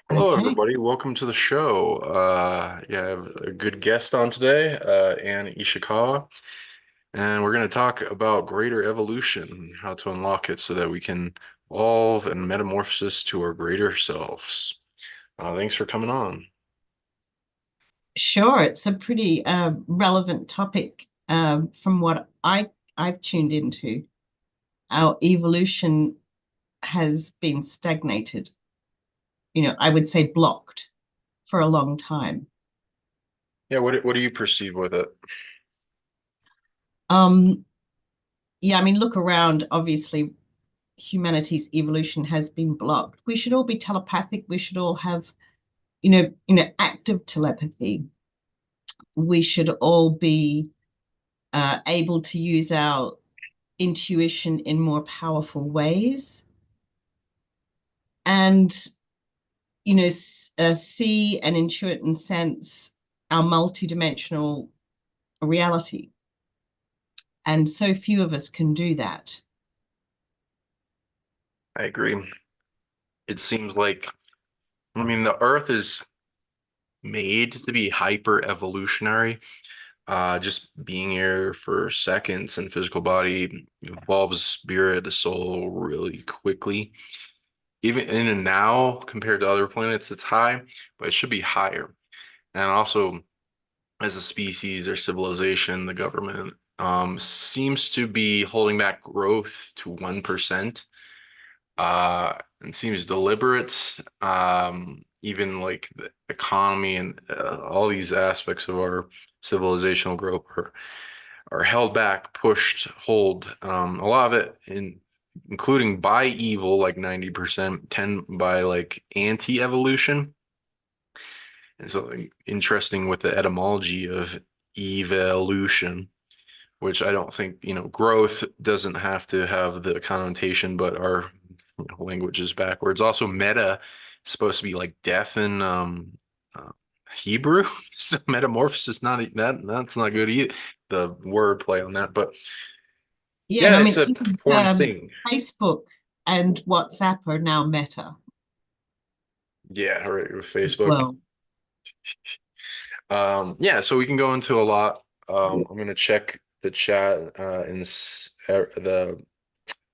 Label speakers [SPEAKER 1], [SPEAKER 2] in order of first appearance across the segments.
[SPEAKER 1] Hello,
[SPEAKER 2] Okay,
[SPEAKER 1] everybody. Welcome to the show. Yeah, I have a good guest on today, Anne Ishikawa, and we're going to talk about greater evolution, how to unlock it so that we can evolve and metamorphosis to our greater selves. Thanks for coming on.
[SPEAKER 2] sure. It's a pretty relevant topic from what I've tuned into. Our evolution has been stagnated, I would say blocked for a long time.
[SPEAKER 1] Yeah, what do you perceive with it?
[SPEAKER 2] Um, yeah, I mean, look around. Obviously, humanity's evolution has been blocked. We should all be telepathic. We should all have, active telepathy. We should all be able to use our intuition in more powerful ways and see and intuit and sense our multidimensional reality, and so few of us can do that.
[SPEAKER 1] I agree. It seems like, I mean, the Earth is made to be hyper evolutionary. Just being here for seconds in physical body evolves spirit, the soul really quickly. Even in and now, compared to other planets, it's high, but it should be higher. And also, as a species or civilization, the government seems to be holding back growth to 1%. And seems deliberate. Even like the economy and all these aspects of our civilizational growth are held back, pushed, hold. A lot of it including by evil, like 90%, 10 by like anti-evolution. And something interesting with the etymology of evolution, which I don't think, growth doesn't have to have the connotation, but our language is backwards. Also, meta is supposed to be like death in Hebrew. So metamorphosis not that's not good either. The word play on that, but
[SPEAKER 2] Yeah, and
[SPEAKER 1] yeah,
[SPEAKER 2] I
[SPEAKER 1] it's
[SPEAKER 2] mean,
[SPEAKER 1] a
[SPEAKER 2] even,
[SPEAKER 1] important thing.
[SPEAKER 2] Facebook and WhatsApp are now Meta
[SPEAKER 1] Yeah, right, with
[SPEAKER 2] as
[SPEAKER 1] Facebook.
[SPEAKER 2] well.
[SPEAKER 1] Yeah, so we can go into a lot. I'm gonna check the chat and the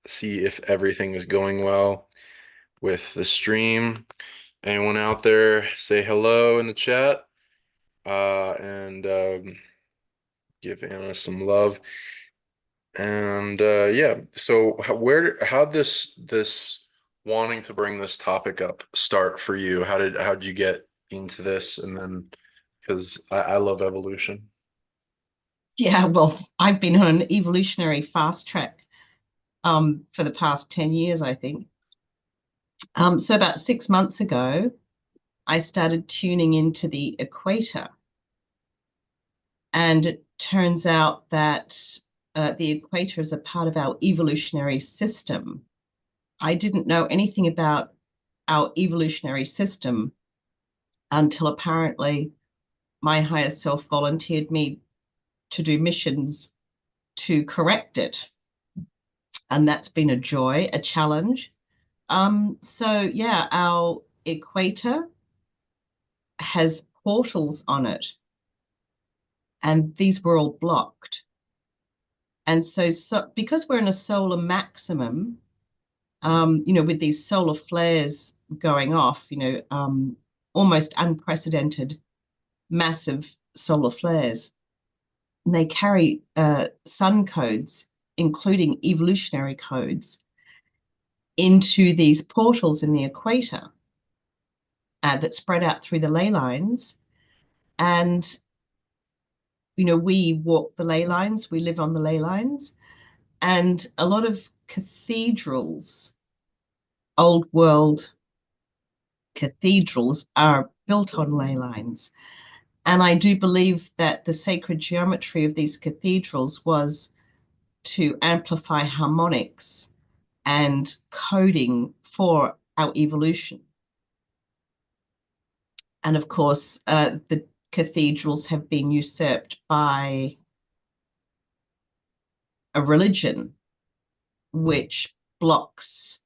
[SPEAKER 1] see if everything is going well with the stream. Anyone out there, say hello in the chat and give Anna some love. And yeah, so how this wanting to bring this topic up start for you? How did you get into this? And then because I love evolution.
[SPEAKER 2] Yeah, well, I've been on an evolutionary fast track for the past 10 years, I think. So about 6 months ago, I started tuning into the equator. And it turns out that the equator is a part of our evolutionary system. I didn't know anything about our evolutionary system until apparently my higher self volunteered me to do missions to correct it. And that's been a joy, a challenge. So yeah, our equator has portals on it, and these were all blocked. And so because we're in a solar maximum, with these solar flares going off, almost unprecedented, massive solar flares, and they carry sun codes, including evolutionary codes, into these portals in the equator that spread out through the ley lines. And, we walk the ley lines, we live on the ley lines, and a lot of cathedrals, old world cathedrals, are built on ley lines. And I do believe that the sacred geometry of these cathedrals was to amplify harmonics and coding for our evolution. And of course, the cathedrals have been usurped by a religion which blocks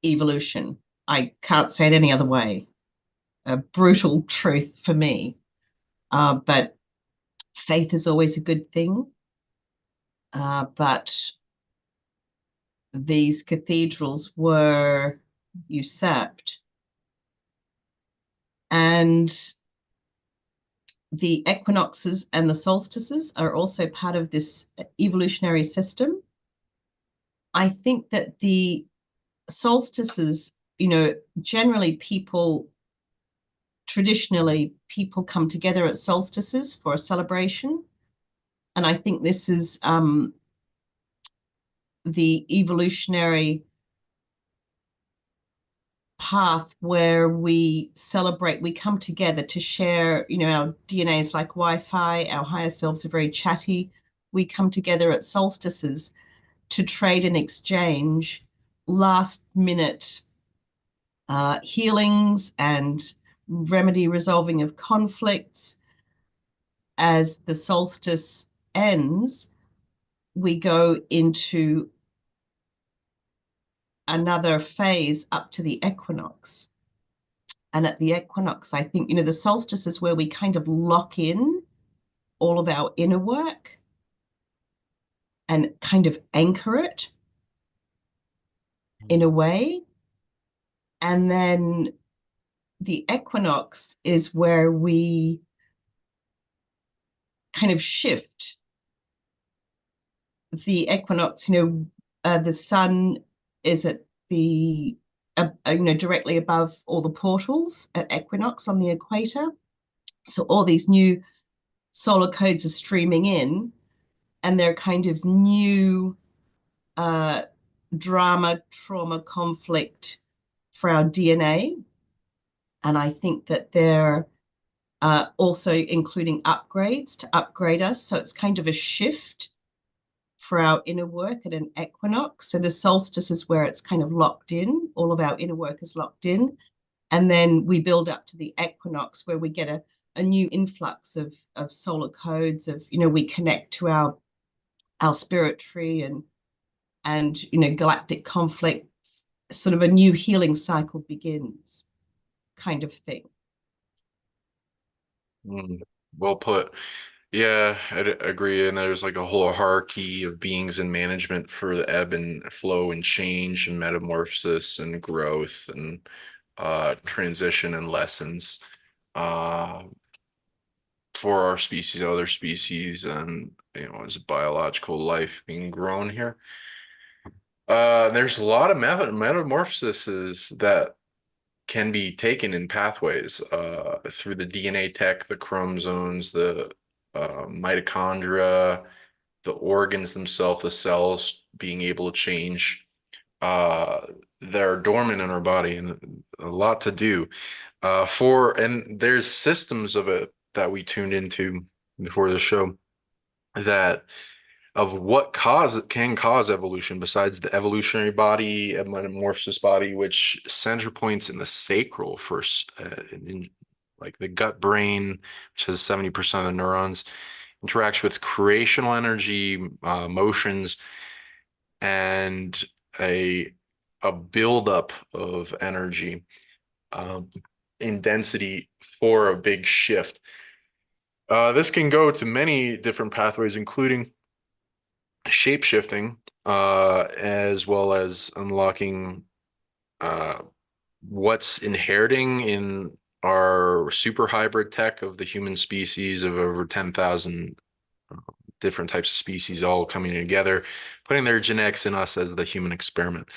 [SPEAKER 2] evolution. I can't say it any other way. a brutal truth for me. But faith is always a good thing. But these cathedrals were usurped. And the equinoxes and the solstices are also part of this evolutionary system. I think that the solstices, generally traditionally people come together at solstices for a celebration. And I think this is the evolutionary path where we celebrate, we come together to share, our DNA is like Wi-Fi, our higher selves are very chatty. We come together at solstices to trade and exchange last minute healings and remedy resolving of conflicts. As the solstice ends, we go into another phase up to the equinox. And at the equinox, I think, the solstice is where we kind of lock in all of our inner work and kind of anchor it in a way. And then the equinox is where we kind of shift. The equinox, the sun is at the directly above all the portals at equinox on the equator. So all these new solar codes are streaming in, and they're kind of new drama, trauma, conflict for our DNA. And I think that they're also including upgrades to upgrade us. So it's kind of a shift for our inner work at an equinox. So the solstice is where it's kind of locked in. All of our inner work is locked in. And then we build up to the equinox where we get a new influx of solar codes of, we connect to our spirit tree and galactic conflicts, sort of a new healing cycle begins, kind of thing.
[SPEAKER 1] Well put. Yeah, I agree. And there's like a whole hierarchy of beings in management for the ebb and flow and change and metamorphosis and growth and transition and lessons uh, for our species, other species, and as biological life being grown here. There's a lot of metamorphoses that can be taken in pathways through the DNA tech, the chromosomes, the mitochondria, the organs themselves, the cells being able to change. Uh, they're dormant in our body and a lot to do. And there's systems of it that we tuned into before the show that of what can cause evolution besides the evolutionary body and metamorphosis body, which center points in the sacral first, in like the gut brain, which has 70% of the neurons, interacts with creational energy, motions, and a a buildup of energy um, in density for a big shift. This can go to many different pathways, including shape shifting, as well as unlocking uh, what's inheriting in our super hybrid tech of the human species of over 10,000 different types of species all coming together, putting their genetics in us as the human experiment.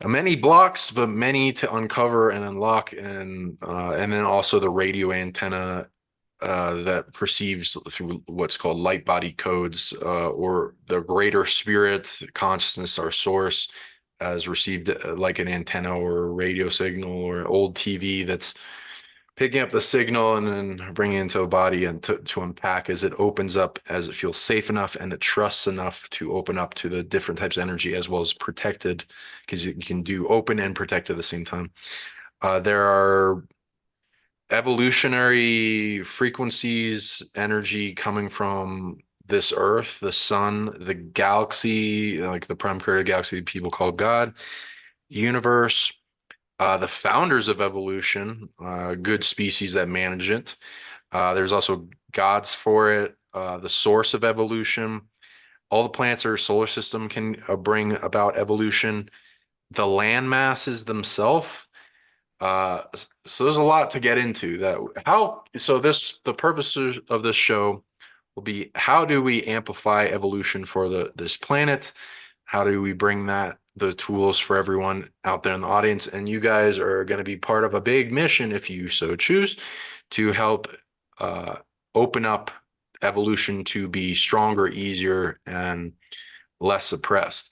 [SPEAKER 1] Many blocks, but many to uncover and unlock, and then also the radio antenna that perceives through what's called light body codes, or the greater spirit consciousness, our source, has received like an antenna or a radio signal or old TV that's picking up the signal and then bringing it into a body and to unpack as it opens up, as it feels safe enough and it trusts enough to open up to the different types of energy as well as protected, because you can do open and protect at the same time. There are evolutionary frequencies, energy coming from this earth, the sun, the galaxy, like the prime creator galaxy people call God, universe, The founders of evolution, good species that manage it. There's also gods for it, the source of evolution. All the planets in our solar system can bring about evolution. The land masses themselves. So there's a lot to get into that. The purpose of this show will be how do we amplify evolution for this planet? How do we bring the tools for everyone out there in the audience? And you guys are going to be part of a big mission, if you so choose, to help uh, open up evolution to be stronger, easier, and less suppressed.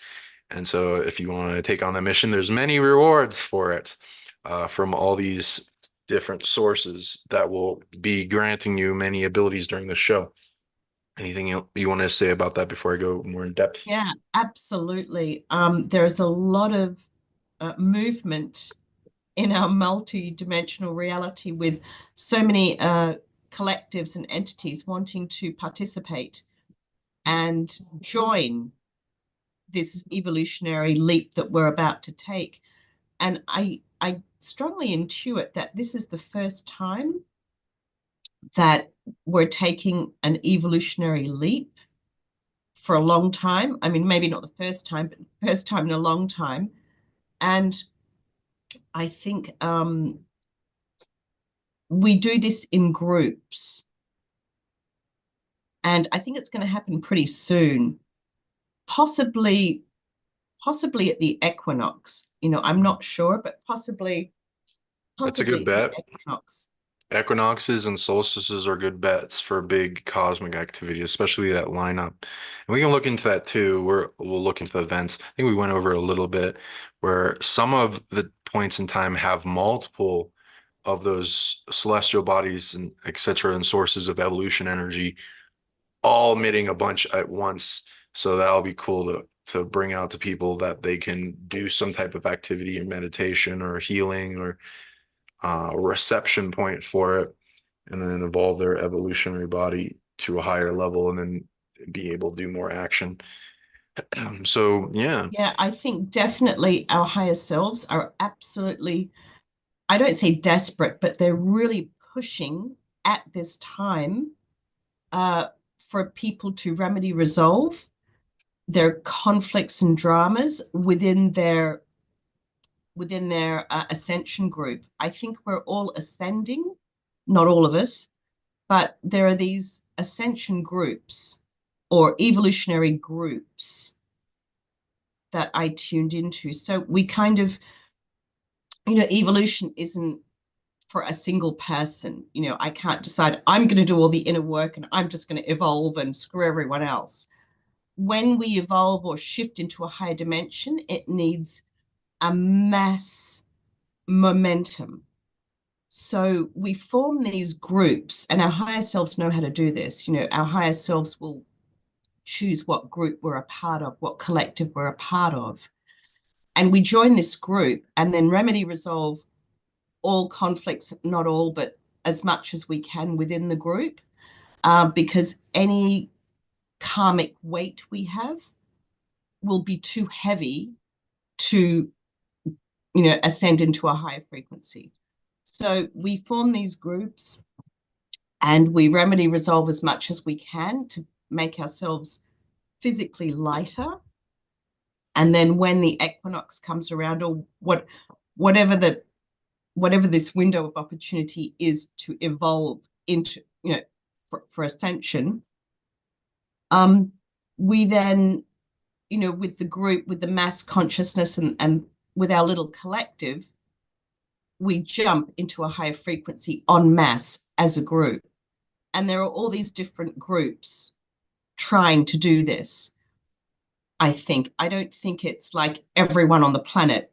[SPEAKER 1] And so if you want to take on that mission, there's many rewards for it from all these different sources that will be granting you many abilities during the show. Anything you want to say about that before I go more in depth?
[SPEAKER 2] Yeah, absolutely. There's a lot of movement in our multi-dimensional reality with so many collectives and entities wanting to participate and join this evolutionary leap that we're about to take. And I strongly intuit that this is the first time that we're taking an evolutionary leap for a long time. I mean, maybe not the first time, but the first time in a long time. And I think we do this in groups. And I think it's going to happen pretty soon, possibly at the equinox. I'm not sure, but possibly
[SPEAKER 1] That's a good
[SPEAKER 2] at the
[SPEAKER 1] bet.
[SPEAKER 2] equinox.
[SPEAKER 1] Equinoxes and solstices are good bets for big cosmic activity, especially that lineup. And we can look into that too. We'll look into the events. I think we went over it a little bit where some of the points in time have multiple of those celestial bodies and etc. and sources of evolution energy all emitting a bunch at once. So that'll be cool to bring out to people that they can do some type of activity or meditation or healing or reception point for it, and then evolve their evolutionary body to a higher level and then be able to do more action. So yeah,
[SPEAKER 2] Yeah, I think definitely our higher selves are absolutely, I don't say desperate, but they're really pushing at this time uh, for people to remedy, resolve their conflicts and dramas within their ascension group. I think we're all ascending, not all of us, but there are these ascension groups or evolutionary groups that I tuned into. So we kind of, evolution isn't for a single person. I can't decide I'm going to do all the inner work and I'm just going to evolve and screw everyone else. When we evolve or shift into a higher dimension, it needs a mass momentum. So we form these groups, and our higher selves know how to do this. Our higher selves will choose what group we're a part of, what collective we're a part of. And we join this group and then remedy, resolve all conflicts, not all, but as much as we can within the group, because any karmic weight we have will be too heavy to, ascend into a higher frequency. So we form these groups and we remedy, resolve as much as we can to make ourselves physically lighter. And then when the equinox comes around, or whatever this window of opportunity is to evolve into, for ascension, we then, with the group, with the mass consciousness and with our little collective, we jump into a higher frequency en masse as a group. And there are all these different groups trying to do this. I don't think it's like everyone on the planet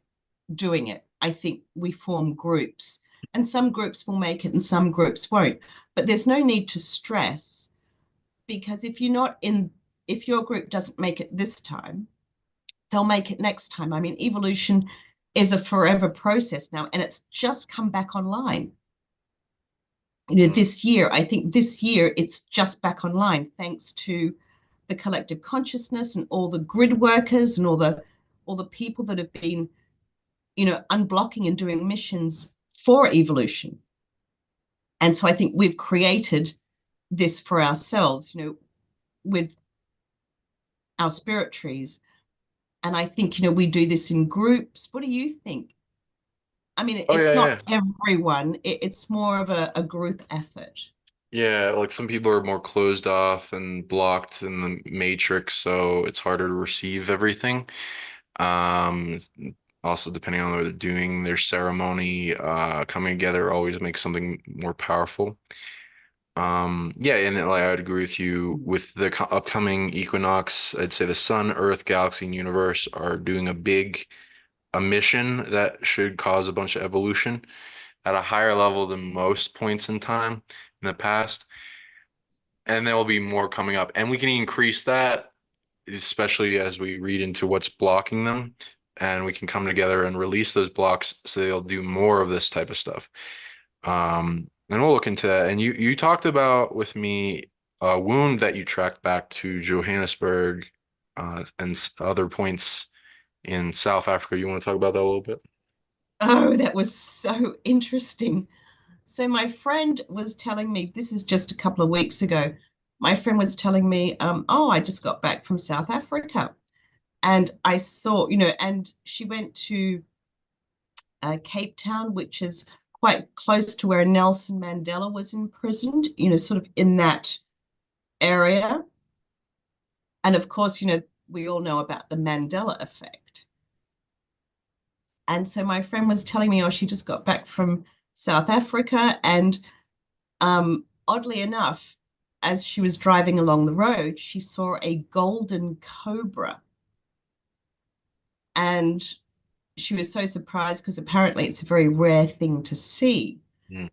[SPEAKER 2] doing it. I think we form groups, and some groups will make it and some groups won't. But there's no need to stress, because if your group doesn't make it this time, they'll make it next time. I mean, evolution is a forever process now, and it's just come back online. This year, I think this year it's just back online thanks to the collective consciousness and all the grid workers and all the people that have been, unblocking and doing missions for evolution. And so I think we've created this for ourselves, with our spirit trees. And I think, we do this in groups. What do you think? I mean,
[SPEAKER 1] Oh
[SPEAKER 2] it's
[SPEAKER 1] yeah,
[SPEAKER 2] not
[SPEAKER 1] yeah.
[SPEAKER 2] everyone, it's more of a group effort.
[SPEAKER 1] Yeah, like some people are more closed off and blocked in the matrix, so it's harder to receive everything. It's also depending on what they're doing, their ceremony, coming together always makes something more powerful. Yeah, and like I would agree with you with the upcoming equinox. I'd say the sun, Earth, galaxy, and universe are doing a mission that should cause a bunch of evolution at a higher level than most points in time in the past. And there will be more coming up. And we can increase that, especially as we read into what's blocking them. And we can come together and release those blocks so they'll do more of this type of stuff. And we'll look into that. And you talked about with me a wound that you tracked back to Johannesburg, and other points in South Africa. You want to talk about that a little bit?
[SPEAKER 2] Oh, that was so interesting. So my friend was telling me, this is just a couple of weeks ago. My friend was telling me, oh, I just got back from South Africa. And I saw, and she went to Cape Town, which is quite close to where Nelson Mandela was imprisoned, sort of in that area. And of course, we all know about the Mandela effect. And so my friend was telling me, oh, she just got back from South Africa. And oddly enough, as she was driving along the road, she saw a golden cobra. And she was so surprised because apparently it's a very rare thing to see.
[SPEAKER 1] Mm.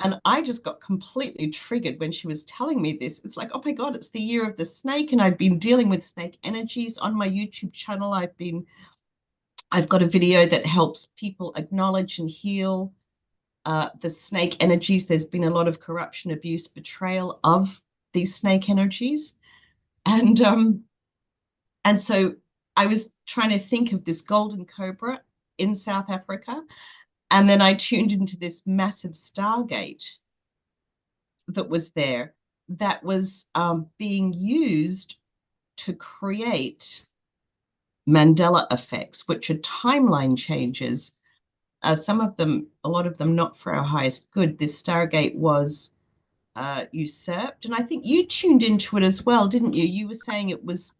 [SPEAKER 2] And I just got completely triggered when she was telling me this. It's like, oh my God, it's the year of the snake. And I've been dealing with snake energies on my YouTube channel. I've got a video that helps people acknowledge and heal the snake energies. There's been a lot of corruption, abuse, betrayal of these snake energies. And so I was trying to think of this golden cobra in South Africa. And then I tuned into this massive Stargate that was there that was being used to create Mandela effects, which are timeline changes. Some of them, a lot of them, not for our highest good. This Stargate was usurped, and I think you tuned into it as well, didn't you? You were saying it was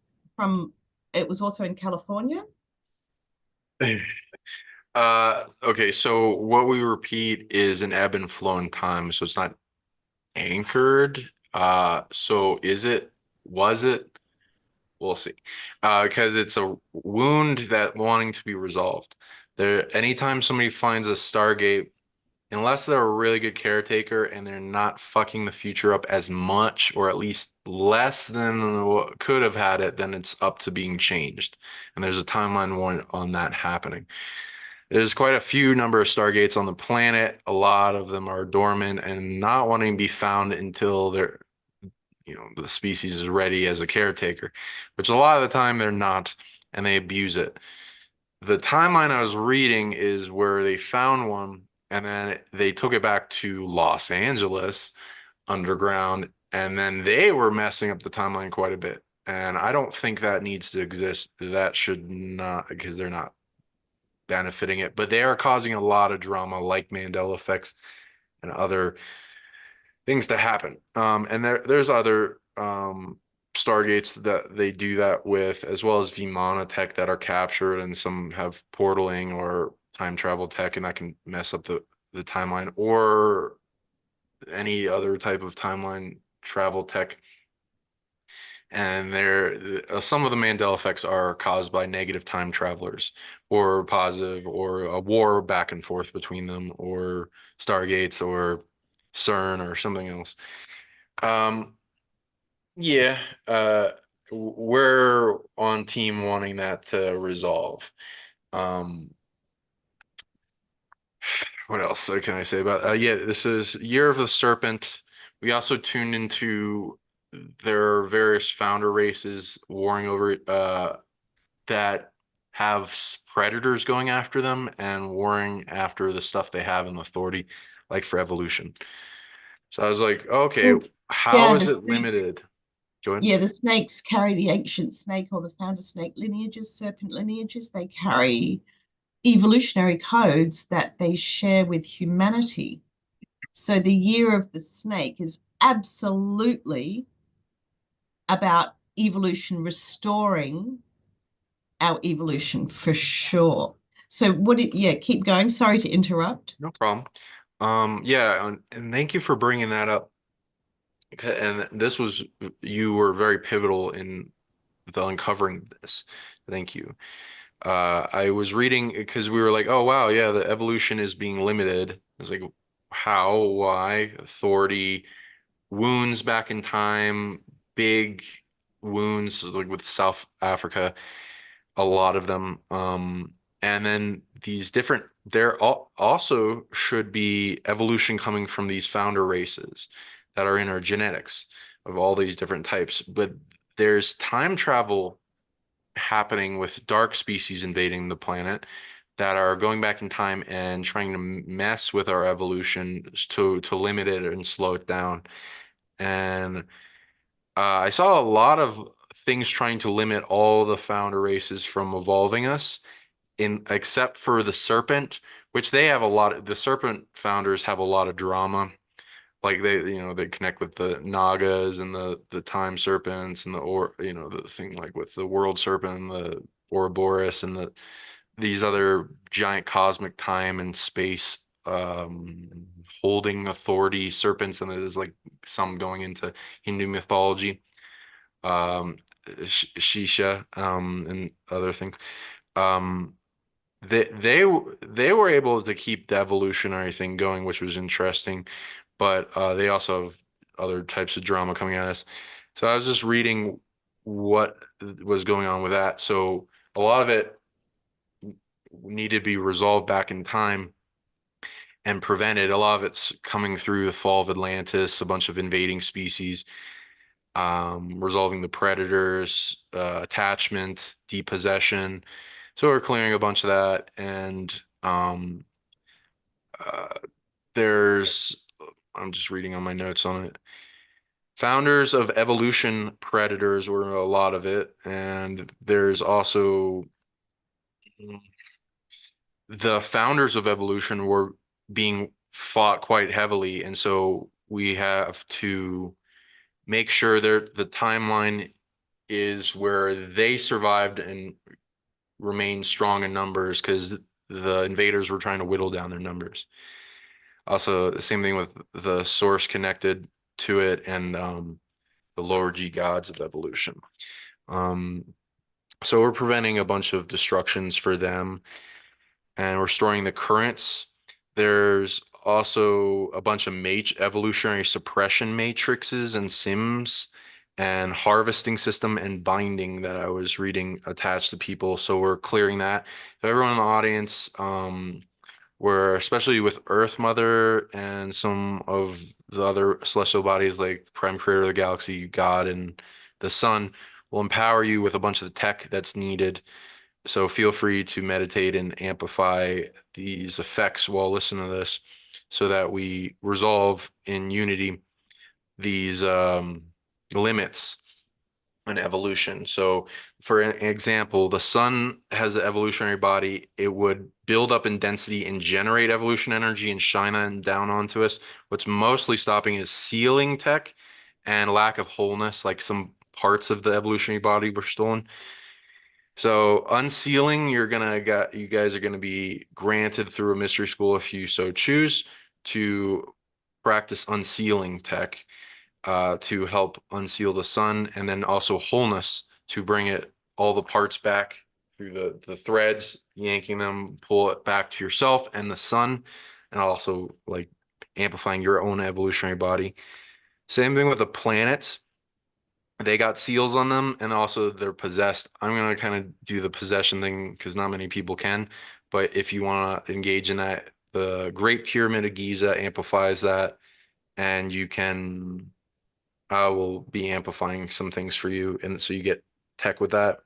[SPEAKER 2] also in California.
[SPEAKER 1] Okay, so what we repeat is an ebb and flow in time, so it's not anchored. So was it? We'll see. Because it's a wound that wanting to be resolved. Anytime somebody finds a Stargate, unless they're a really good caretaker and they're not fucking the future up as much, or at least less than what could have had it, then it's up to being changed. And there's a timeline one on that happening. There's quite a few number of Stargates on the planet. A lot of them are dormant and not wanting to be found until the species is ready as a caretaker, which a lot of the time they're not, and they abuse it. The timeline I was reading is where they found one and then they took it back to Los Angeles underground, and then they were messing up the timeline quite a bit. And I don't think that needs to exist. That should not, because they're not benefiting it, but they are causing a lot of drama, like Mandela effects and other things to happen. And there's other Stargates that they do that with, as well as Vimana tech that are captured, and some have portaling or time travel tech, and that can mess up the timeline, or any other type of timeline travel tech. And some of the Mandela effects are caused by negative time travelers, or positive, or a war back and forth between them, or Stargates, or CERN, or something else. Um, yeah, we're on team wanting that to resolve. Um, what else can I say about? Yeah, this is Year of the Serpent. We also tuned into there are various founder races warring over that have predators going after them and warring after the stuff they have in authority, like for evolution. So I was like, okay,
[SPEAKER 2] Well,
[SPEAKER 1] how
[SPEAKER 2] yeah,
[SPEAKER 1] is it limited? Go ahead.
[SPEAKER 2] the snakes carry the ancient snake or the founder snake lineages, serpent lineages. They carry evolutionary codes that they share with humanity. So the year of the snake is absolutely about evolution restoring our evolution for sure. So yeah, keep going. Sorry to interrupt.
[SPEAKER 1] No problem. Yeah, and thank you for bringing that up. And this was, you were very pivotal in the uncovering this. Thank you. I was reading because we were like, oh wow, yeah, the evolution is being limited. I was like, how, why? Authority, wounds back in time, big wounds like with South Africa, a lot of them. And then these different, also should be evolution coming from these founder races that are in our genetics of all these different types. But there's time travel happening with dark species invading the planet that are going back in time and trying to mess with our evolution to limit it and slow it down. And I saw a lot of things trying to limit all the founder races from evolving us, in except for the serpent, which they have a lot of, the serpent founders have a lot of drama. Like they connect with the Nagas and the time serpents and the thing like with the world serpent and the Ouroboros and these other giant cosmic time and space holding authority serpents, and there's like some going into Hindu mythology, um Shisha, and other things. Um they were able to keep the evolutionary thing going, which was interesting, but they also have other types of drama coming at us. So I was just reading what was going on with that. So a lot of it needed to be resolved back in time and prevented. A lot of it's coming through the fall of Atlantis, a bunch of invading species, resolving the predators, attachment, depossession. So we're clearing a bunch of that, and uh, there's, I'm just reading on my notes on it. Founders of evolution predators were a lot of it, and there's also the founders of evolution were being fought quite heavily, and so we have to make sure that the timeline is where they survived and remained strong in numbers because the invaders were trying to whittle down their numbers. Also, the same thing with the source connected to it and the lower G gods of evolution. Um, so we're preventing a bunch of destructions for them and restoring the currents. There's also a bunch of evolutionary suppression matrices and sims and harvesting system and binding that I was reading attached to people. So we're clearing that. So everyone in the audience, we're especially with Earth Mother and some of the other celestial bodies like Prime Creator of the Galaxy, God, and the Sun will empower you with a bunch of the tech that's needed. So feel free to meditate and amplify these effects while listening to this so that we resolve in unity these limits in evolution. So for an example, the sun has an evolutionary body. It would build up in density and generate evolution energy and shine that down onto us. What's mostly stopping is sealing tech and lack of wholeness, like some parts of the evolutionary body were stolen. So unsealing, you guys are gonna be granted through a mystery school if you so choose to practice unsealing tech to help unseal the sun, and then also wholeness to bring it all the parts back through the threads, yanking them, pull it back to yourself and the sun, and also like amplifying your own evolutionary body. Same thing with the planets. They got seals on them, and also they're possessed. I'm gonna kind of do the possession thing because not many people can. But if you want to engage in that, the Great Pyramid of Giza amplifies that, and you can. I will be amplifying some things for you, and so you get tech with that.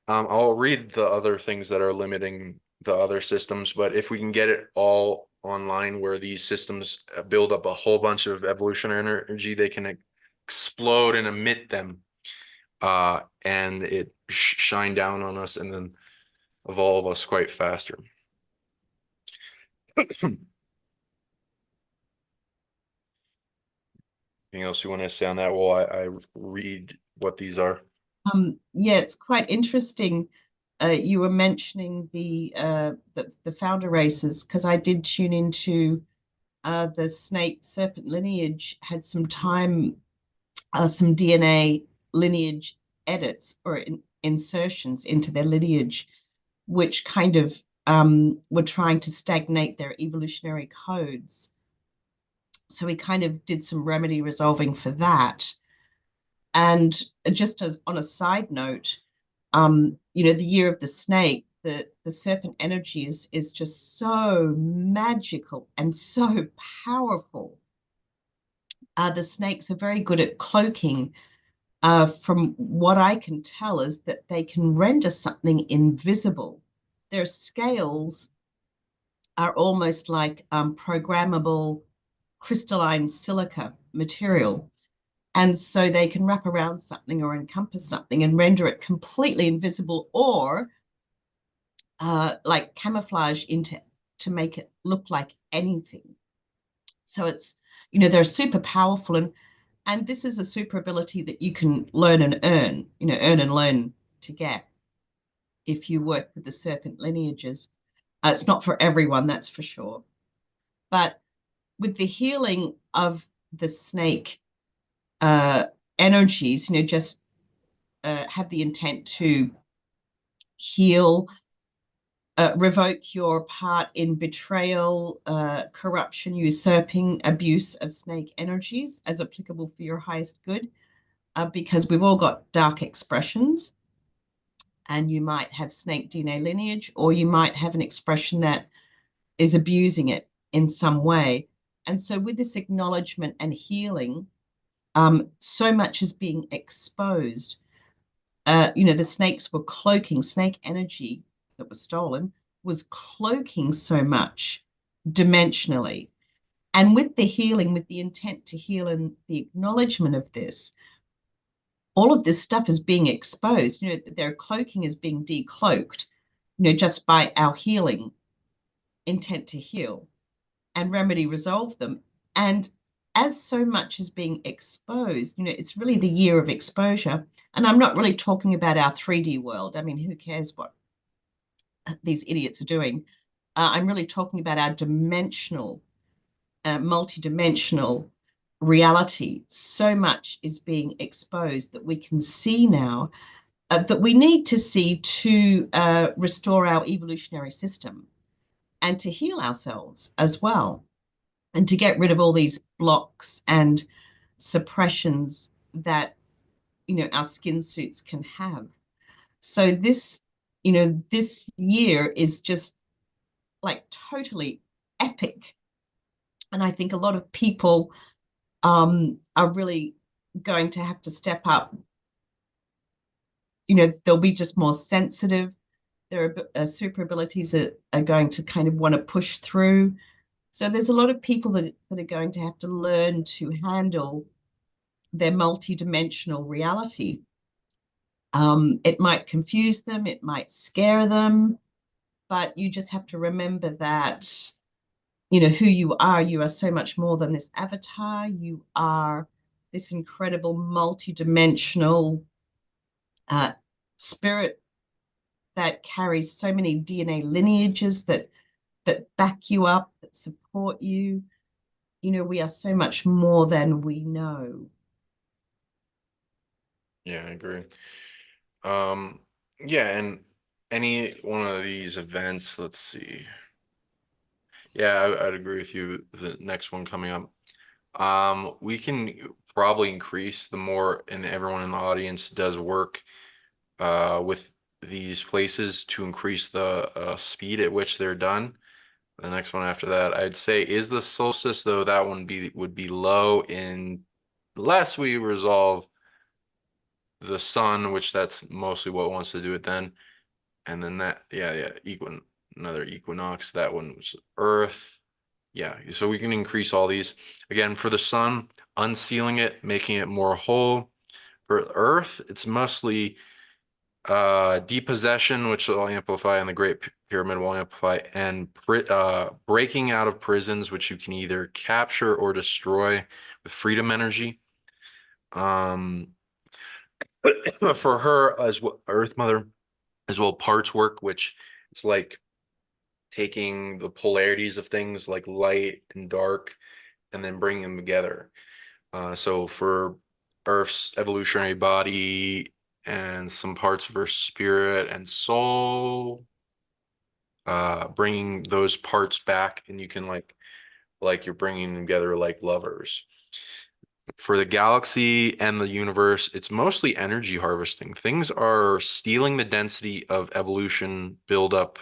[SPEAKER 1] I'll read the other things that are limiting the other systems, but if we can get it all online where these systems build up a whole bunch of evolutionary energy, they can explode and emit them, and it shine down on us and then evolve us quite faster. Anything else you want to say on that while I read what these are?
[SPEAKER 2] Yeah, it's quite interesting. You were mentioning the founder races because I did tune into the snake serpent lineage had some DNA lineage edits or insertions into their lineage, which kind of were trying to stagnate their evolutionary codes. So we kind of did some remedy resolving for that. And just as on a side note, the year of the snake, the serpent energy is just so magical and so powerful. The snakes are very good at cloaking. From what I can tell, is that they can render something invisible. Their scales are almost like programmable crystalline silica material. And so they can wrap around something or encompass something and render it completely invisible or like camouflage into to make it look like anything. So they're super powerful and this is a super ability that you can learn and earn and learn to get if you work with the serpent lineages. It's not for everyone, that's for sure. But with the healing of the snake uh, energies, just have the intent to heal, revoke your part in betrayal, corruption, usurping, abuse of snake energies as applicable for your highest good, because we've all got dark expressions. And you might have snake DNA lineage, or you might have an expression that is abusing it in some way. And so, with this acknowledgement and healing, so much is being exposed. The snakes were cloaking, snake energy that was stolen was cloaking so much dimensionally. And with the healing, with the intent to heal and the acknowledgement of this, all of this stuff is being exposed. Their cloaking is being decloaked, just by our healing intent to heal and remedy resolve them. And as so much is being exposed, it's really the year of exposure. And I'm not really talking about our 3D world. I mean, who cares what these idiots are doing? I'm really talking about our dimensional, multidimensional reality. So much is being exposed that we can see now, that we need to see to restore our evolutionary system and to heal ourselves as well, and to get rid of all these blocks and suppressions that our skin suits can have. So this year is just like totally epic, and I think a lot of people are really going to have to step up. They'll be just more sensitive. Their super abilities are going to kind of want to push through. So there's a lot of people that are going to have to learn to handle their multidimensional reality. It might confuse them, it might scare them, but you just have to remember that, who you are. You are so much more than this avatar. You are this incredible multidimensional spirit that carries so many DNA lineages that back you up, that support you. We are so much more than we know.
[SPEAKER 1] Yeah, I agree. Um, yeah, and any one of these events, let's see. Yeah, I'd agree with you. The next one coming up. We can probably increase the more, and everyone in the audience does work with these places to increase the speed at which they're done. The next one after that, I'd say is the solstice, though that one would be low in unless we resolve the sun, which that's mostly what wants to do it then. And then that, another equinox. That one was Earth. Yeah, so we can increase all these. Again, for the sun, unsealing it, making it more whole. For Earth, it's mostly depossession, which will amplify, and the Great Pyramid will amplify, and breaking out of prisons, which you can either capture or destroy with freedom energy. But for her as well, Earth Mother, as well, parts work, which is like taking the polarities of things like light and dark and then bringing them together. So for Earth's evolutionary body and some parts of her spirit and soul, bringing those parts back, and you can like you're bringing them together like lovers. For the galaxy and the universe, it's mostly energy harvesting. Things are stealing the density of evolution, build up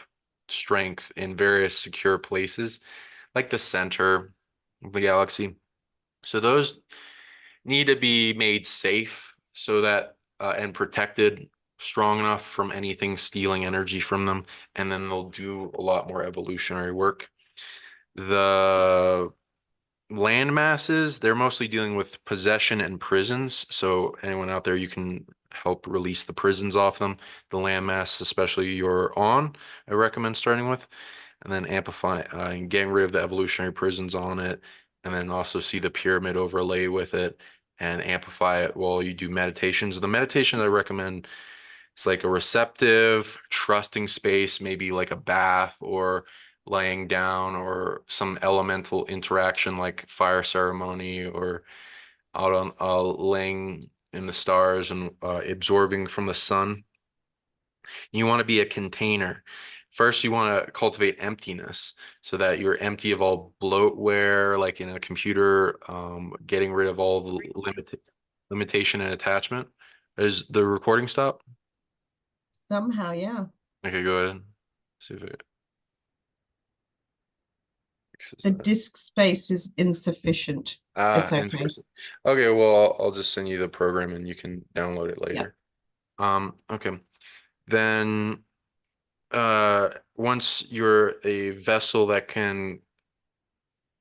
[SPEAKER 1] strength in various secure places, like the center of the galaxy. So those need to be made safe so that and protected strong enough from anything stealing energy from them, and then they'll do a lot more evolutionary work. The land masses, they're mostly dealing with possession and prisons. So anyone out there, you can help release the prisons off them. The land mass, especially you're on, I recommend starting with, and then amplify and getting rid of the evolutionary prisons on it, and then also see the pyramid overlay with it and amplify it while you do meditations. The meditation I recommend it's like a receptive, trusting space, maybe like a bath or laying down or some elemental interaction like fire ceremony or out on laying in the stars and absorbing from the sun. You want to be a container. First, you want to cultivate emptiness so that you're empty of all bloatware, like in a computer, getting rid of all the limitation and attachment. Is the recording stop?
[SPEAKER 2] Somehow, yeah.
[SPEAKER 1] Okay, go ahead. See if it fixes
[SPEAKER 2] The
[SPEAKER 1] that.
[SPEAKER 2] disk space is insufficient. It's
[SPEAKER 1] Ah,
[SPEAKER 2] okay.
[SPEAKER 1] interesting. Okay, well, I'll just send you the program and you can download it
[SPEAKER 2] Yep.
[SPEAKER 1] later. Okay. Then once you're a vessel that can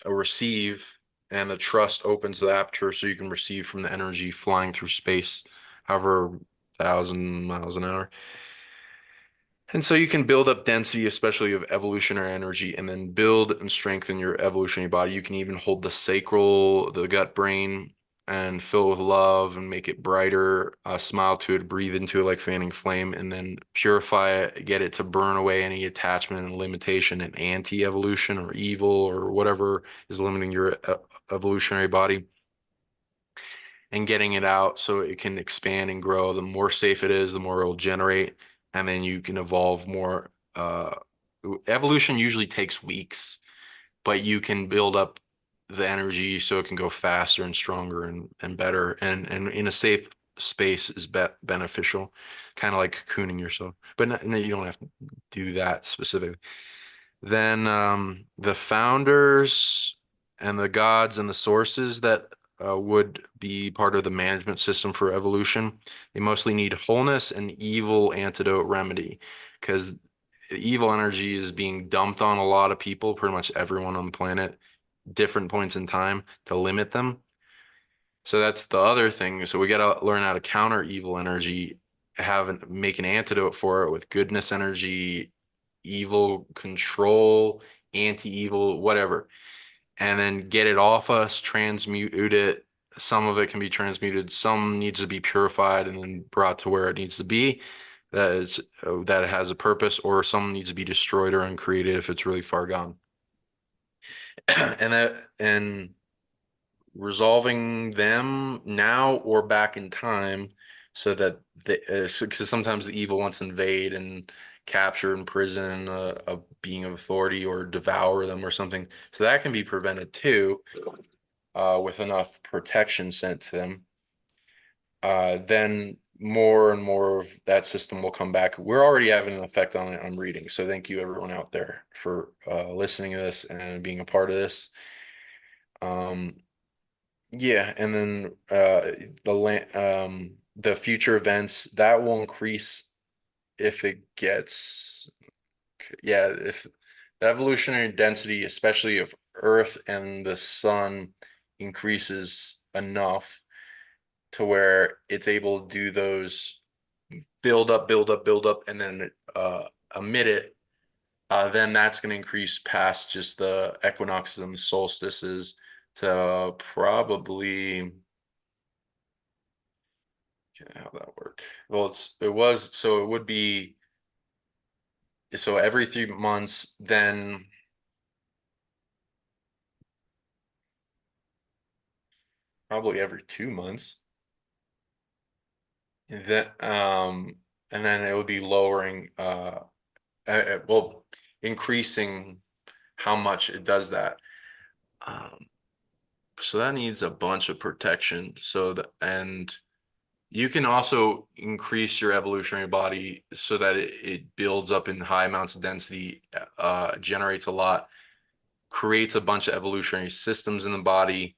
[SPEAKER 1] receive and the trust opens the aperture so you can receive from the energy flying through space, however 1,000 miles an hour. And so you can build up density, especially of evolutionary energy, and then build and strengthen your evolutionary body. You can even hold the sacral, the gut brain, and fill it with love and make it brighter, smile to it, breathe into it like fanning flame, and then purify it, get it to burn away any attachment and limitation and anti-evolution or evil or whatever is limiting your evolutionary body and getting it out so it can expand and grow. The more safe it is, the more it'll generate, and then you can evolve more. Evolution usually takes weeks, but you can build up the energy so it can go faster and stronger and better, and in a safe space is beneficial, kind of like cocooning yourself. But no, you don't have to do that specifically. Then the founders and the gods and the sources that would be part of the management system for evolution, they mostly need wholeness and evil antidote remedy because evil energy is being dumped on a lot of people, pretty much everyone on the planet, different points in time to limit them. So that's the other thing. So we got to learn how to counter evil energy, make an antidote for it with goodness energy, evil control, anti-evil, whatever, and then get it off us, transmute it. Some of it can be transmuted, some needs to be purified and then brought to where it needs to be. That it has a purpose, or some needs to be destroyed or uncreated if it's really far gone. And resolving them now or back in time so that because sometimes the evil wants to invade and capture and imprison a being of authority or devour them or something. So that can be prevented too, with enough protection sent to them. Then more and more of that system will come back. We're already having an effect on it. I'm reading. So thank you everyone out there for listening to this and being a part of this. Yeah, and then the land. the future events that will increase if it gets, yeah, if the evolutionary density, especially of Earth and the sun, increases enough to where it's able to do those build up, and then emit it, then that's going to increase past just the equinoxes and the solstices to probably, how that work? Well, it would be so every 3 months, then probably every 2 months. That and then it would be lowering well, increasing how much it does that. Um, so that needs a bunch of protection. And you can also increase your evolutionary body so that it builds up in high amounts of density, generates a lot, creates a bunch of evolutionary systems in the body,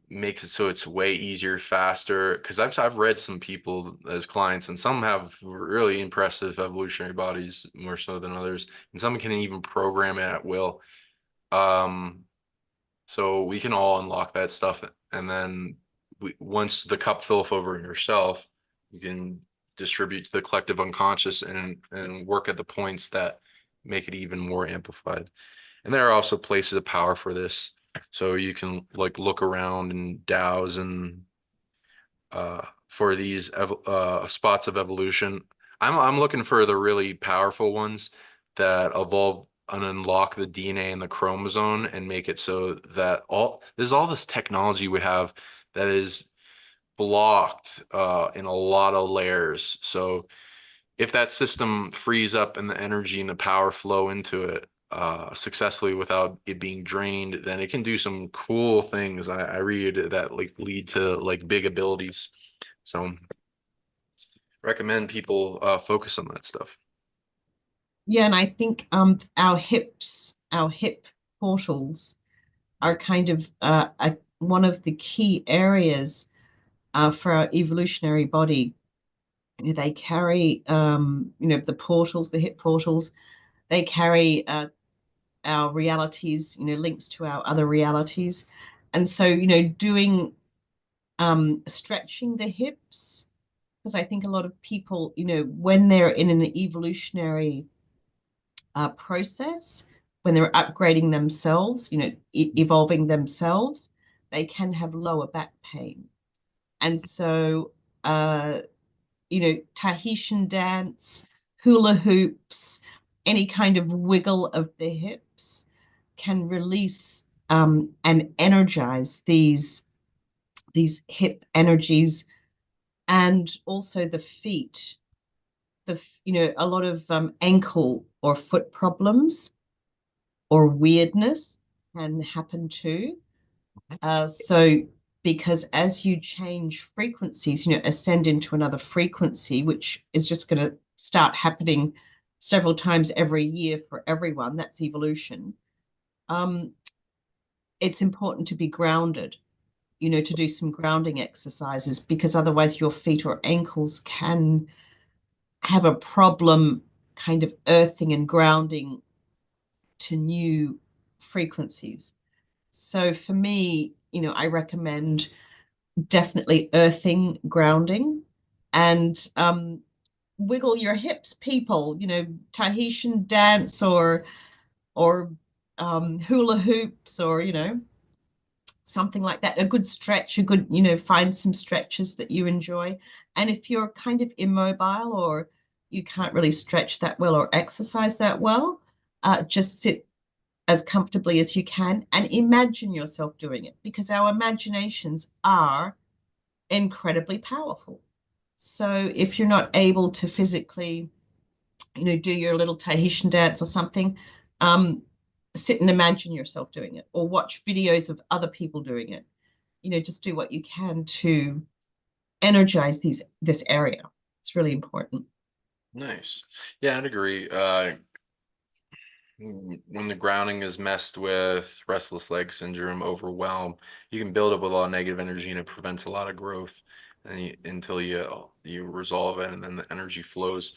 [SPEAKER 1] makes it so it's way easier, faster. Because I've read some people as clients, and some have really impressive evolutionary bodies, more so than others, and some can even program it at will. Um, so we can all unlock that stuff, and then once the cup filleth over in yourself, you can distribute to the collective unconscious and work at the points that make it even more amplified. And there are also places of power for this. So you can like look around in DAOs and for these spots of evolution. I'm looking for the really powerful ones that evolve and unlock the DNA and the chromosome and make it so that there's all this technology we have that is blocked in a lot of layers. So if that system frees up and the energy and the power flow into it successfully without it being drained, then it can do some cool things. I read that like lead to like big abilities. So recommend people focus on that stuff.
[SPEAKER 2] Yeah, and I think our hip portals are kind of one of the key areas for our evolutionary body. They carry, the portals, the hip portals. They carry our realities, links to our other realities. And so, doing stretching the hips, because I think a lot of people, when they're in an evolutionary process, when they're upgrading themselves, evolving themselves, they can have lower back pain. And so, Tahitian dance, hula hoops, any kind of wiggle of the hips can release and energize these hip energies, and also the feet. A lot of ankle or foot problems or weirdness can happen too. So because as you change frequencies, ascend into another frequency, which is just going to start happening several times every year for everyone, that's evolution. Um, it's important to be grounded, to do some grounding exercises, because otherwise your feet or ankles can have a problem kind of earthing and grounding to new frequencies. So for me, I recommend definitely earthing, grounding, and wiggle your hips, people. Tahitian dance or hula hoops, or something like that. A good stretch, a good find some stretches that you enjoy. And if you're kind of immobile or you can't really stretch that well or exercise that well, just sit as comfortably as you can and imagine yourself doing it, because our imaginations are incredibly powerful. So if you're not able to physically, do your little Tahitian dance or something, um, sit and imagine yourself doing it, or watch videos of other people doing it. Just do what you can to energize this area. It's really important.
[SPEAKER 1] Nice. Yeah, I'd agree. When the grounding is messed with, restless leg syndrome, overwhelm, you can build up with a lot of negative energy and it prevents a lot of growth. and until you resolve it, and then the energy flows.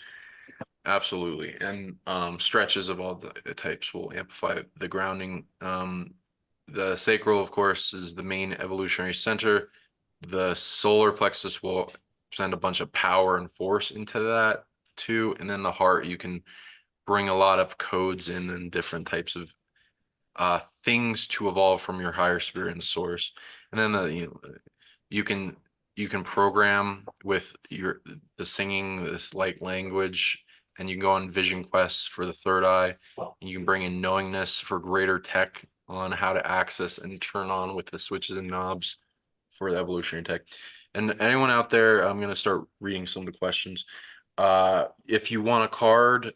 [SPEAKER 1] Absolutely. And stretches of all the types will amplify the grounding. The sacral, of course, is the main evolutionary center. The solar plexus will send a bunch of power and force into that too. And then the heart, you can bring a lot of codes in and different types of things to evolve from your higher spirit and source. And then you can you can program with the singing this light language, and you can go on vision quests for the third eye. And you can bring in knowingness for greater tech on how to access and turn on with the switches and knobs for the evolutionary tech. And anyone out there, I'm going to start reading some of the questions. If you want a card,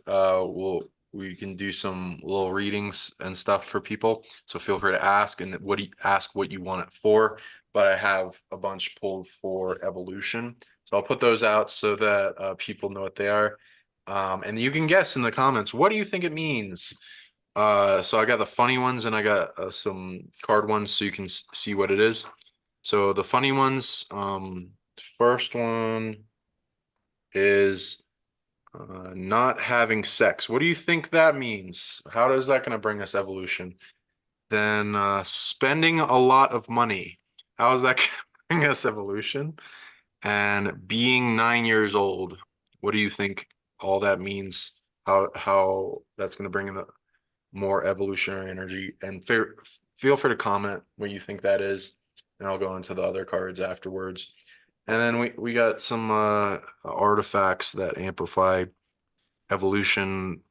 [SPEAKER 1] we can do some little readings and stuff for people. So feel free to ask, and ask what you want it for. But I have a bunch pulled for evolution. So I'll put those out so that people know what they are. And you can guess in the comments, what do you think it means? So I got the funny ones and I got some card ones so you can see what it is. So the funny ones, first one is not having sex. What do you think that means? How is that going to bring us evolution? Then spending a lot of money. How is that going to bring us evolution? And being 9 years old. What do you think all that means? How that's going to bring in the more evolutionary energy? And feel free to comment what you think that is, and I'll go into the other cards afterwards. And then we got some artifacts that amplify evolution,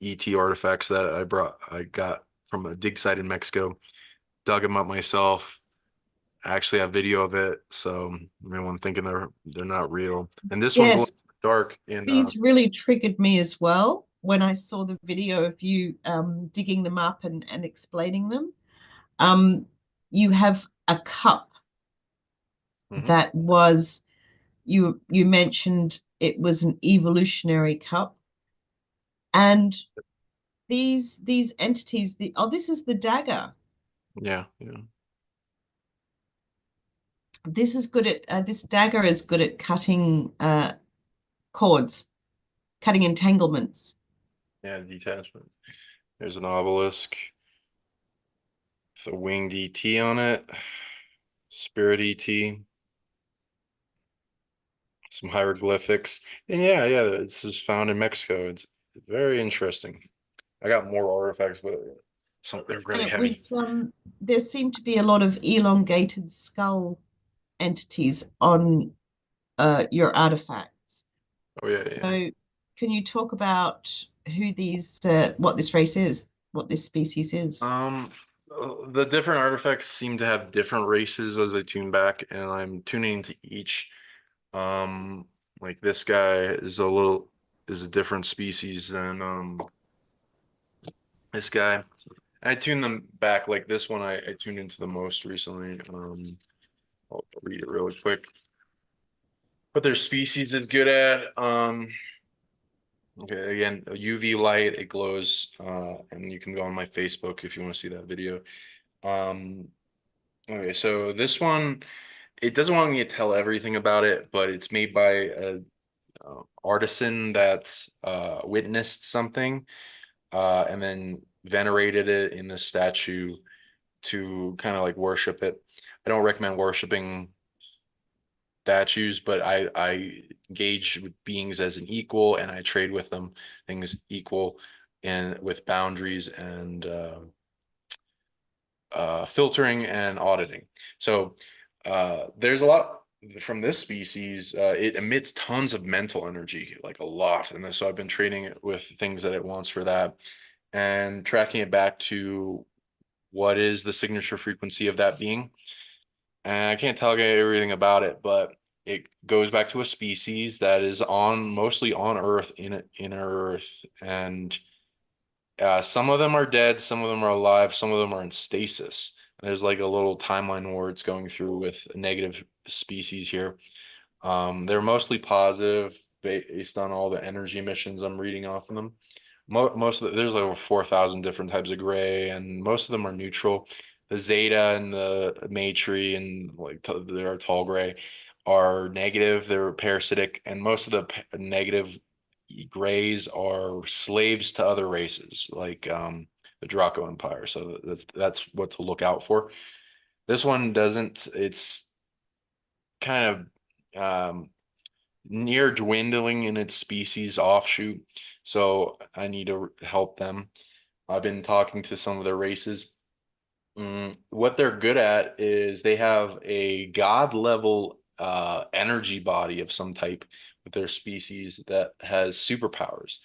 [SPEAKER 1] ET artifacts that I got from a dig site in Mexico. Dug them up myself. I actually have video of it, so everyone thinking they're not real. And this one glows
[SPEAKER 2] Yes,
[SPEAKER 1] in the dark in
[SPEAKER 2] these really triggered me as well when I saw the video of you digging them up and explaining them. Um, you have a cup
[SPEAKER 1] mhm.
[SPEAKER 2] that was you mentioned it was an evolutionary cup, and these entities. This is the dagger.
[SPEAKER 1] Yeah, yeah,
[SPEAKER 2] This dagger is good at cutting cords, cutting entanglements.
[SPEAKER 1] yeah. Detachment. There's an obelisk with a winged ET on it, spirit ET, some hieroglyphics, and yeah, this is found in Mexico. It's very interesting. I got more artifacts, but they're
[SPEAKER 2] And
[SPEAKER 1] really
[SPEAKER 2] it
[SPEAKER 1] heavy.
[SPEAKER 2] was there seemed to be a lot of elongated skull entities on your artifacts.
[SPEAKER 1] Oh yeah,
[SPEAKER 2] So
[SPEAKER 1] yeah.
[SPEAKER 2] can you talk about what this race is, what this species is?
[SPEAKER 1] The different artifacts seem to have different races as I tune back, and I'm tuning into each. Um, like this guy is a different species than this guy. I tune them back like this one. I tuned into the most recently. I'll read it really quick. What their species is good at. Okay, again, a UV light, it glows, and you can go on my Facebook if you want to see that video. Um, okay, so this one, it doesn't want me to tell everything about it, but it's made by a artisan that witnessed something, and then venerated it in the statue to kind of like worship it. I don't recommend worshiping statues, but I engage with beings as an equal, and I trade with them things equal and with boundaries and filtering and auditing. So there's a lot from this species. It emits tons of mental energy, like a lot, and so I've been trading it with things that it wants for that, and tracking it back to what is the signature frequency of that being. And I can't tell you everything about it, but it goes back to a species that is on mostly on Earth in Earth, and some of them are dead, some of them are alive, some of them are in stasis. There's like a little timeline where it's going through with a negative species here. They're mostly positive based on all the energy emissions I'm reading off of them. Most of there's like over 4,000 different types of gray, and most of them are neutral. The Zeta and the Matri and like they are tall gray are negative, they're parasitic, and most of the negative grays are slaves to other races, like the Draco Empire. So that's what to look out for. This one doesn't. It's kind of near dwindling in its species offshoot, so I need to help them. I've been talking to some of their races. What they're good at is they have a god level energy body of some type with their species that has superpowers.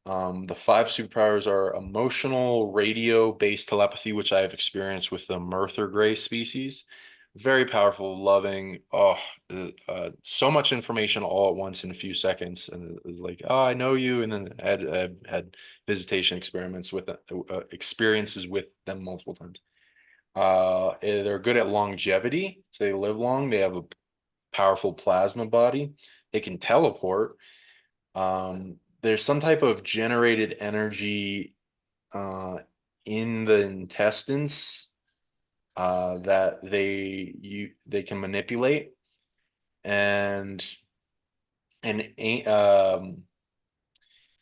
[SPEAKER 1] The five superpowers are emotional, radio-based telepathy, which I have experienced with the Merthyr Gray species. Very powerful, loving. Oh, so much information all at once in a few seconds, and it was like, oh, I know you, and then I had visitation experiments with experiences with them multiple times. They're good at longevity, so they live long. They have a powerful plasma body. They can teleport. There's some type of generated energy uh, in the intestines that they can manipulate, and and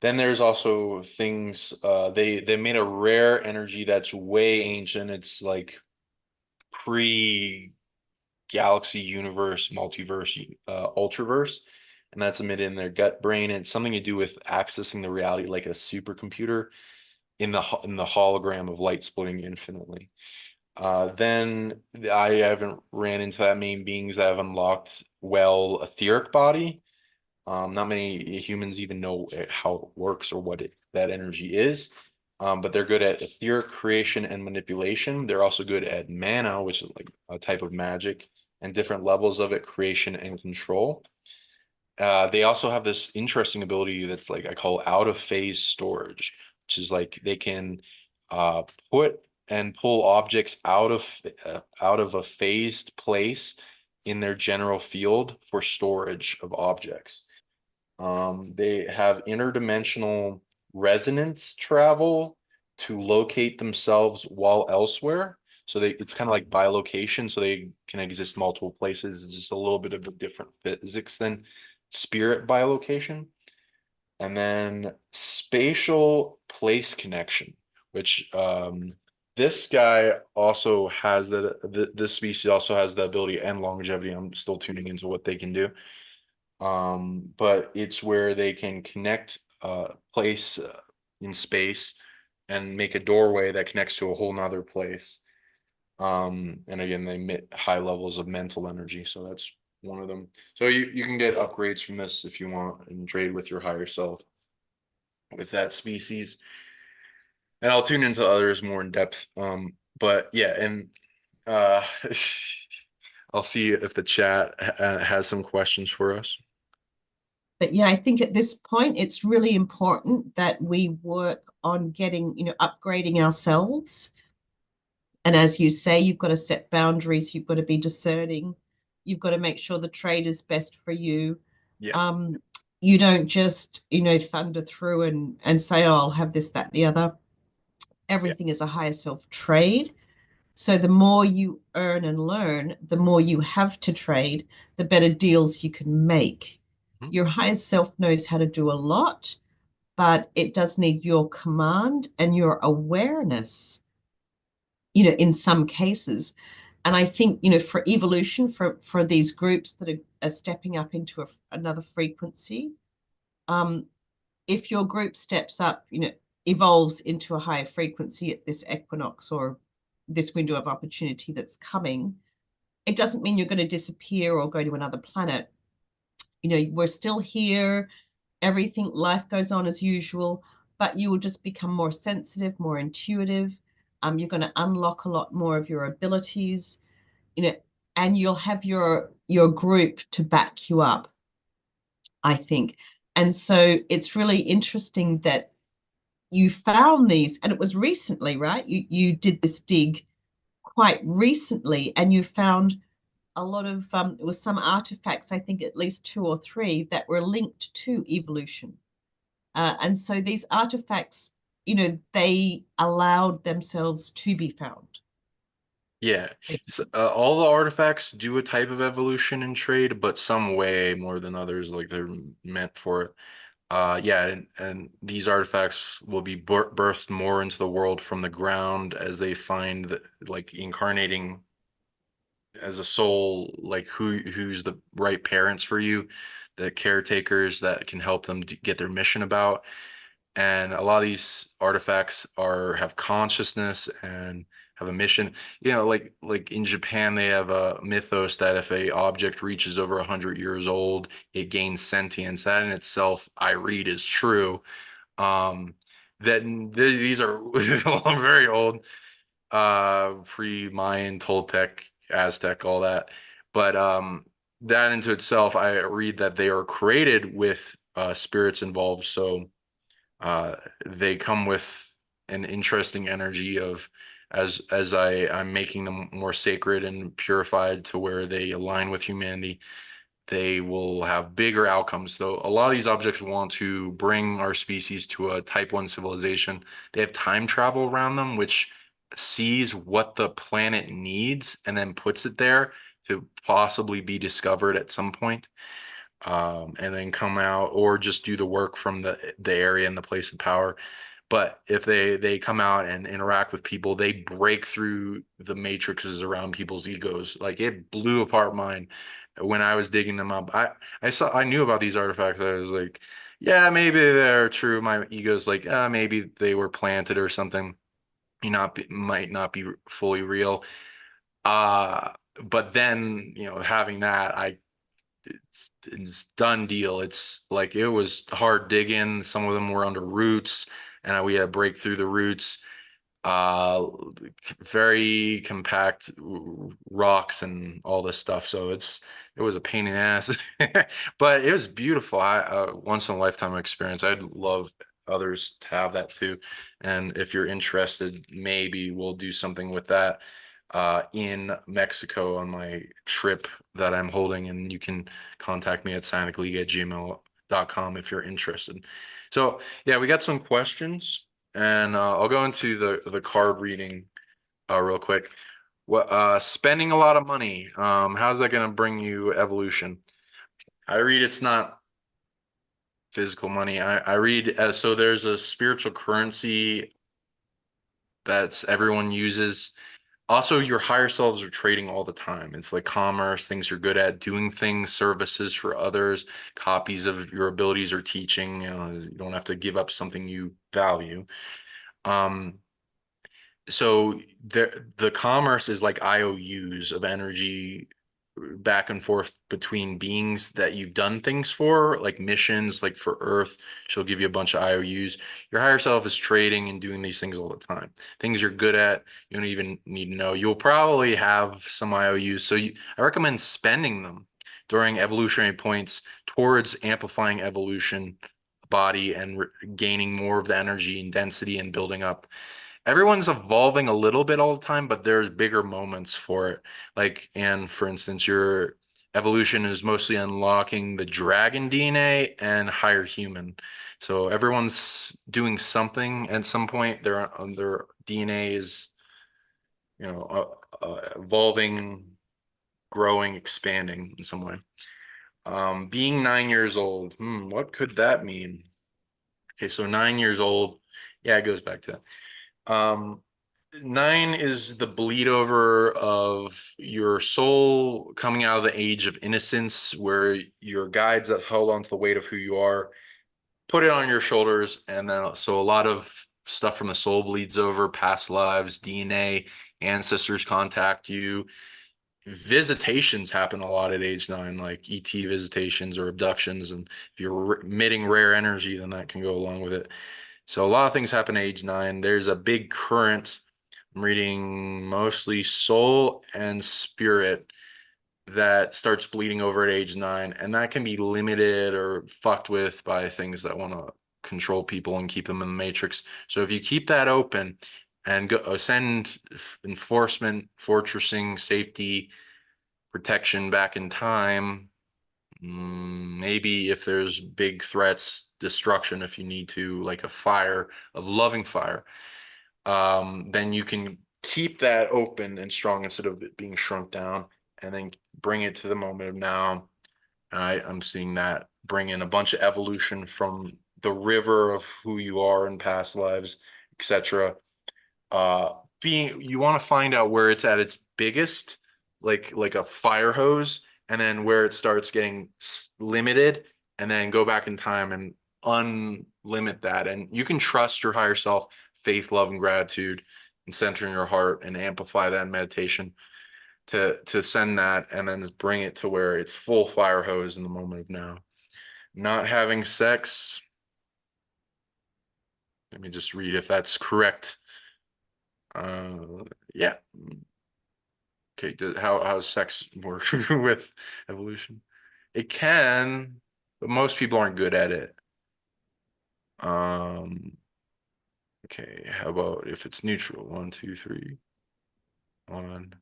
[SPEAKER 1] then there's also things they made a rare energy that's way ancient. It's like pre galaxy universe, multiverse, ultraverse, and that's emitted in their gut brain. And it's something to do with accessing the reality like a supercomputer in the hologram of light splitting infinitely. Then I haven't ran into that many beings that have unlocked well etheric body. Not many humans even know how it works or what that energy is. But they're good at etheric creation and manipulation. They're also good at mana, which is like a type of magic, and different levels of it, creation and control. They also have this interesting ability that's like I call out of phase storage, which is like they can uh, put and pull objects out of a phased place in their general field for storage of objects. They have interdimensional resonance travel to locate themselves while elsewhere. So it's kind of like bilocation, so they can exist multiple places. It's just a little bit of a different physics than spirit bilocation. And then spatial place connection, which this guy also has this species also has the ability and longevity. I'm still tuning into what they can do. But it's where they can connect place in space and make a doorway that connects to a whole nother place. And again, they emit high levels of mental energy, so that's one of them. So you can get upgrades from this if you want and trade with your higher self with that species. And I'll tune into others more in depth. But yeah, and uh, I'll see if the chat has some questions for us.
[SPEAKER 2] But yeah, I think at this point it's really important that we work on getting, upgrading ourselves. And as you say, you've got to set boundaries, you've got to be discerning, you've got to make sure the trade is best for you.
[SPEAKER 1] Yeah.
[SPEAKER 2] Um, you don't just, thunder through and say, oh, I'll have this, that, the other.
[SPEAKER 1] Yeah.
[SPEAKER 2] Everything is a higher self trade. So the more you earn and learn, the more you have to trade, the better deals you can make.
[SPEAKER 1] Mhm.
[SPEAKER 2] Your higher self knows how to do a lot, but it does need your command and your awareness, in some cases. And I think, for evolution, for these groups that are stepping up into another frequency, um, if your group steps up, evolves into a higher frequency at this equinox or this window of opportunity that's coming, it doesn't mean you're going to disappear or go to another planet. We're still here. Everything, life goes on as usual, but you will just become more sensitive, more intuitive. You're going to unlock a lot more of your abilities, you know, and you'll have your group to back you up, I think. And so it's really interesting that you found these, and it was recently, right? You did this dig quite recently, and you found a lot of it was some artifacts, I think at least two or three, that were linked to evolution. And so these artifacts, they allowed themselves to be found.
[SPEAKER 1] Yeah. So,
[SPEAKER 2] basically.
[SPEAKER 1] all the artifacts do a type of evolution and trade, but some way more than others, like they're meant for it. Yeah, and these artifacts will be birthed more into the world from the ground as they find that, like incarnating as a soul, like who's the right parents for you, the caretakers that can help them to get their mission about. And a lot of these artifacts are have consciousness and have a mission. Like in Japan, they have a mythos that if a object reaches over 100 years old, it gains sentience. That in itself, I read is true. Um, these are very old, pre-Mayan, Toltec, Aztec, all that. But that into itself, I read that they are created with spirits involved. So they come with an interesting energy of I'm making them more sacred and purified to where they align with humanity, they will have bigger outcomes. So a lot of these objects want to bring our species to a type 1 civilization. They have time travel around them, which sees what the planet needs and then puts it there to possibly be discovered at some point, and then come out or just do the work from the area and the place of power. But if they come out and interact with people, they break through the matrices around people's egos. Like it blew apart mine when I was digging them up. I knew about these artifacts. I was like, yeah, maybe they're true. My ego's like, maybe they were planted or something. Might not be fully real. Uh, but then, having that, it's done deal. It's like it was hard digging. Some of them were under roots, and we had to break through the roots. Uh, Very compact rocks and all this stuff. So it was a pain in the ass, but it was beautiful. Once in a lifetime experience. I'd love others to have that too. And if you're interested, maybe we'll do something with that in Mexico on my trip that I'm holding, and you can contact me at psionicleague@gmail.com if you're interested. So yeah, we got some questions, and I'll go into the card reading real quick. What spending a lot of money, how's that going to bring you evolution? I read it's not physical money. I read so there's a spiritual currency that's everyone uses. Also, your higher selves are trading all the time. It's like commerce, things you're good at, doing things, services for others, copies of your abilities or teaching. You don't have to give up something you value. Um, so the commerce is like IOUs of energy back and forth between beings that you've done things for, like missions, like for Earth. She'll give you a bunch of IOUs. Your higher self is trading and doing these things all the time. Things you're good at, you don't even need to know. You'll probably have some IOUs. So I recommend spending them during evolutionary points towards amplifying evolution body and gaining more of the energy and density and building up. Everyone's evolving a little bit all the time, but there's bigger moments for it. Like, and for instance, your evolution is mostly unlocking the dragon DNA and higher human. So everyone's doing something at some point. Their DNA is, evolving, growing, expanding in some way. Being 9 years old, what could that mean? Okay, so 9 years old, yeah, it goes back to that. 9 is the bleed over of your soul coming out of the age of innocence, where your guides that held onto the weight of who you are put it on your shoulders. And then, so a lot of stuff from the soul bleeds over, past lives, DNA, ancestors contact you. Visitations happen a lot at age 9, like ET visitations or abductions. And if you're emitting rare energy, then that can go along with it. So a lot of things happen at age 9. There's a big current. I'm reading mostly soul and spirit that starts bleeding over at age 9, and that can be limited or fucked with by things that want to control people and keep them in the matrix. So if you keep that open and go send enforcement, fortressing, safety, protection back in time, maybe if there's big threats, destruction, if you need to, like a fire, of loving fire, then you can keep that open and strong instead of it being shrunk down, and then bring it to the moment of now. And I'm seeing that bring in a bunch of evolution from the river of who you are in past lives, etc. Being you want to find out where it's at its biggest, like a fire hose, and then where it starts getting limited, and then go back in time and unlimit that. And you can trust your higher self, faith, love, and gratitude, and center in your heart and amplify that in meditation to send that and then bring it to where it's full fire hose in the moment of now. Not having sex. Let me just read if that's correct. Yeah. Okay, how does sex work with evolution? It can, but most people aren't good at it. Um, okay, how about if it's neutral? 1, 2, 3, 1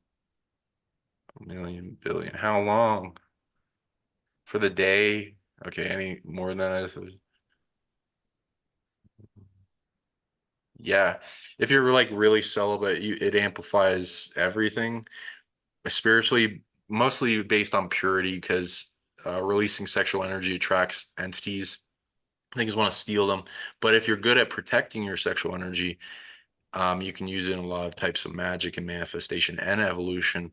[SPEAKER 1] million billion. How long? For the day? Okay, any more than that? Yeah. If you're like really celibate, it amplifies everything spiritually, mostly based on purity, because releasing sexual energy attracts entities. Things want to steal them. But if you're good at protecting your sexual energy, you can use it in a lot of types of magic and manifestation and evolution.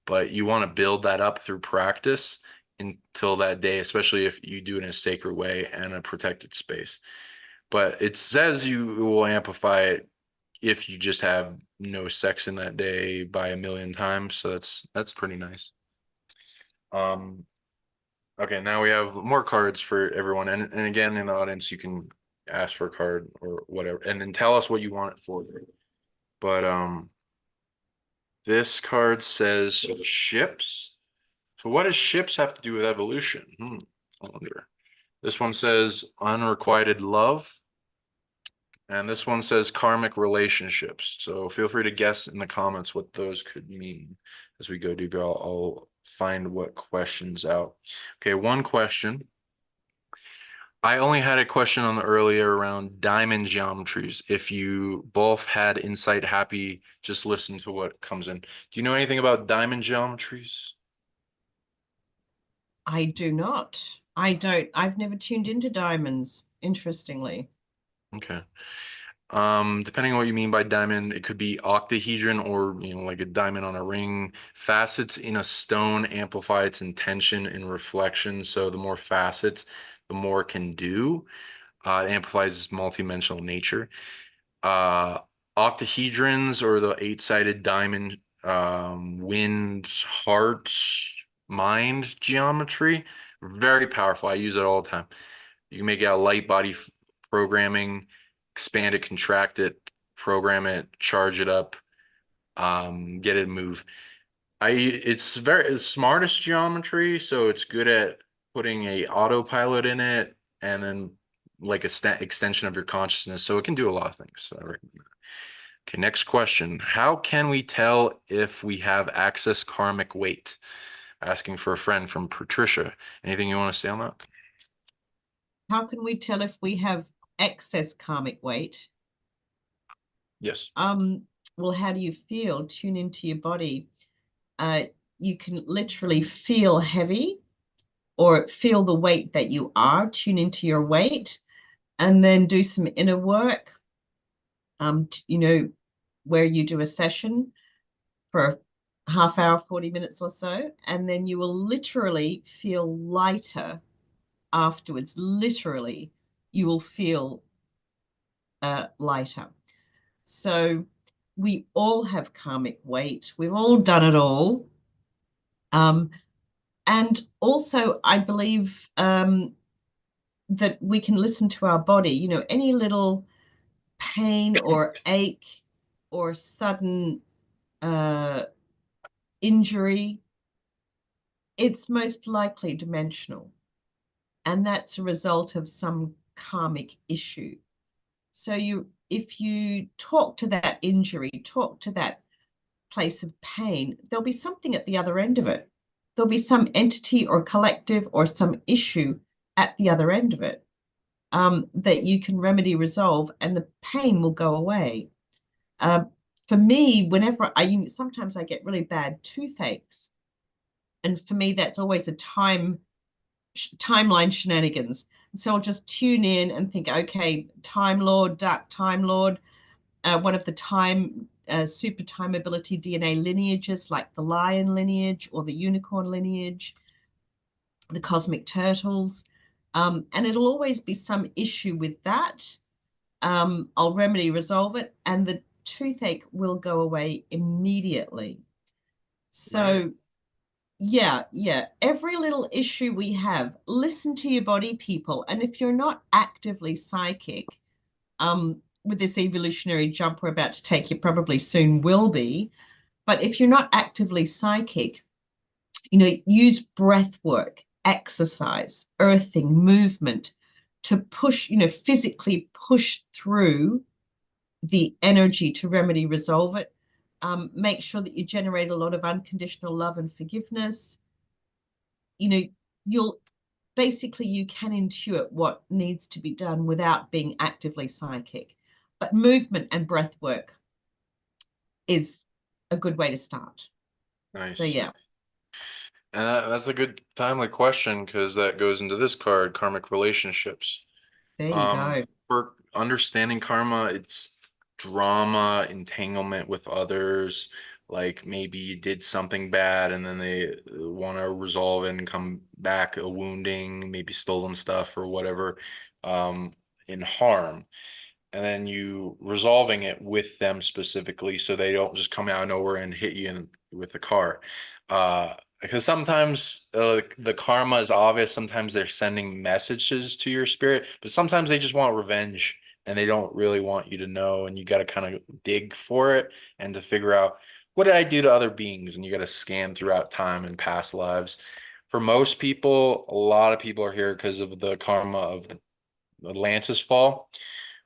[SPEAKER 1] But you want to build that up through practice until that day, especially if you do it in a sacred way and a protected space. But it says you will amplify it if you just have no sex in that day by a million times. So that's pretty nice. Um, okay, now we have more cards for everyone. And again, in the audience, you can ask for a card or whatever, and then tell us what you want it for. But this card says ships. So what does ships have to do with evolution? I wonder. This one says unrequited love. And this one says karmic relationships. So feel free to guess in the comments what those could mean as we go deeper. I'll find what questions out. Okay, one question. I only had a question on the earlier around diamond geometries. If you both had insight, happy, just listen to what comes in. Do you know anything about diamond geometries?
[SPEAKER 2] I do not. I don't. I've never tuned into diamonds, interestingly.
[SPEAKER 1] Okay. Depending on what you mean by diamond, it could be octahedron or like a diamond on a ring. Facets in a stone amplify its intention and reflection. So the more facets, the more it can do. It amplifies its multidimensional nature. Uh, Octahedrons or the eight-sided diamond, wind, heart, mind geometry, very powerful. I use it all the time. You can make it a light body programming, expand it, contract it, program it, charge it up, get it to move. It's smartest geometry, so it's good at putting a autopilot in it and then like a extension of your consciousness. So it can do a lot of things. So I recommend that. Okay, next question. How can we tell if we have access karmic weight? Asking for a friend from Patricia. Anything you want to say on that?
[SPEAKER 2] How can we tell if we have excess karmic weight?
[SPEAKER 1] Yes.
[SPEAKER 2] Well, how do you feel? Tune into your body. You can literally feel heavy or feel the weight that you are. Tune into your weight and then do some inner work. Where you do a session for a half hour, 40 minutes or so, and then you will literally feel lighter afterwards. Literally, you will feel lighter. So we all have karmic weight. We've all done it all. And also, I believe that we can listen to our body. Any little pain or ache or sudden injury, it's most likely dimensional. And that's a result of some karmic issue. So if you talk to that injury, talk to that place of pain, there'll be something at the other end of it. There'll be some entity or collective or some issue at the other end of it that you can remedy, resolve, and the pain will go away. for me, whenever sometimes I get really bad toothaches, and for me, that's always a timeline shenanigans. So I'll just tune in and think, okay, Time Lord, Dark Time Lord, one of the super time ability DNA lineages, like the lion lineage or the unicorn lineage, the cosmic turtles. And it'll always be some issue with that. I'll remedy resolve it, and the toothache will go away immediately.
[SPEAKER 1] Right.
[SPEAKER 2] So yeah. Every little issue we have, listen to your body, people. And if you're not actively psychic, with this evolutionary jump we're about to take, you probably soon will be. But if you're not actively psychic, use breath work, exercise, earthing, movement to push, physically push through the energy to remedy, resolve it. Make sure that you generate a lot of unconditional love and forgiveness. You know, you'll basically, you can intuit what needs to be done without being actively psychic. But movement and breath work is a good way to start. So
[SPEAKER 1] Nice.
[SPEAKER 2] yeah,
[SPEAKER 1] And that's a good timely question because that goes into this card, karmic relationships.
[SPEAKER 2] there you go.
[SPEAKER 1] For understanding karma, it's drama, entanglement with others. Like maybe you did something bad and then they want to resolve it and come back a wounding, maybe stolen stuff or whatever, um, in harm, and then you resolving it with them specifically so they don't just come out of nowhere and hit you with the car. Because sometimes the karma is obvious. Sometimes they're sending messages to your spirit, but sometimes they just want revenge and they don't really want you to know. And you got to kind of dig for it and to figure out what did I do to other beings? And you got to scan throughout time and past lives. For most people, a lot of people are here because of the karma of the Atlantis fall.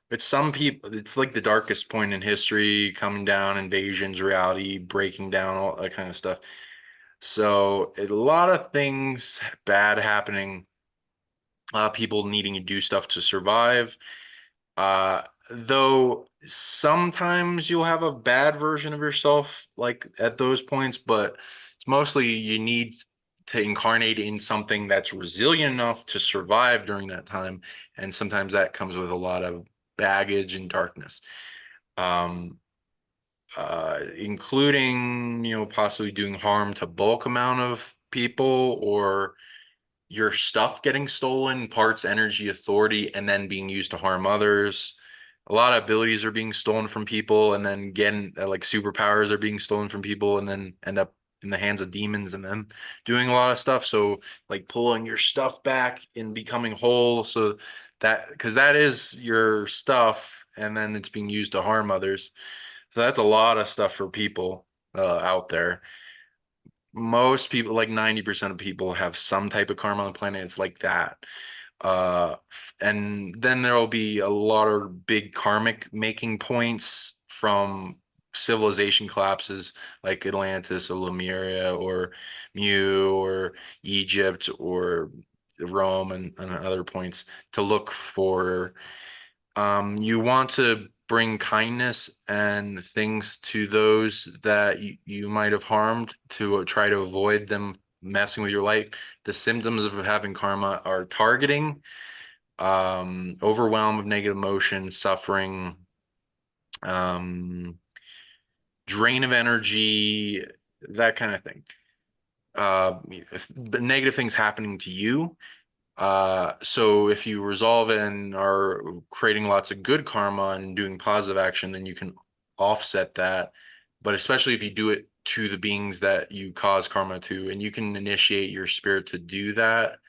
[SPEAKER 1] But some people, it's like the darkest point in history, coming down, invasions, reality, breaking down, all that kind of stuff. So a lot of things bad happening, people needing to do stuff to survive. Uh, though sometimes you'll have a bad version of yourself, like at those points, but it's mostly you need to incarnate in something that's resilient enough to survive during that time. And sometimes that comes with a lot of baggage and darkness. Um, Including, possibly doing harm to bulk amount of people or your stuff getting stolen, parts, energy, authority, and then being used to harm others. A lot of abilities are being stolen from people, and then getting like superpowers are being stolen from people, and then end up in the hands of demons and them doing a lot of stuff. So, like pulling your stuff back and becoming whole, so that because that is your stuff, and then it's being used to harm others. So that's a lot of stuff for people out there. Most people, like 90% of people, have some type of karma on the planet. It's like that. And then there will be a lot of big karmic making points from civilization collapses like Atlantis or Lemuria or Mu or Egypt or Rome and other points to look for. You want to bring kindness and things to those that you might have harmed to try to avoid them messing with your life. The symptoms of having karma are targeting, overwhelm of negative emotions, suffering, um, drain of energy, that kind of thing. Negative things happening to you. So if you resolve it and are creating lots of good karma and doing positive action, then you can offset that. But especially if you do it to the beings that you cause karma to, and you can initiate your spirit to do that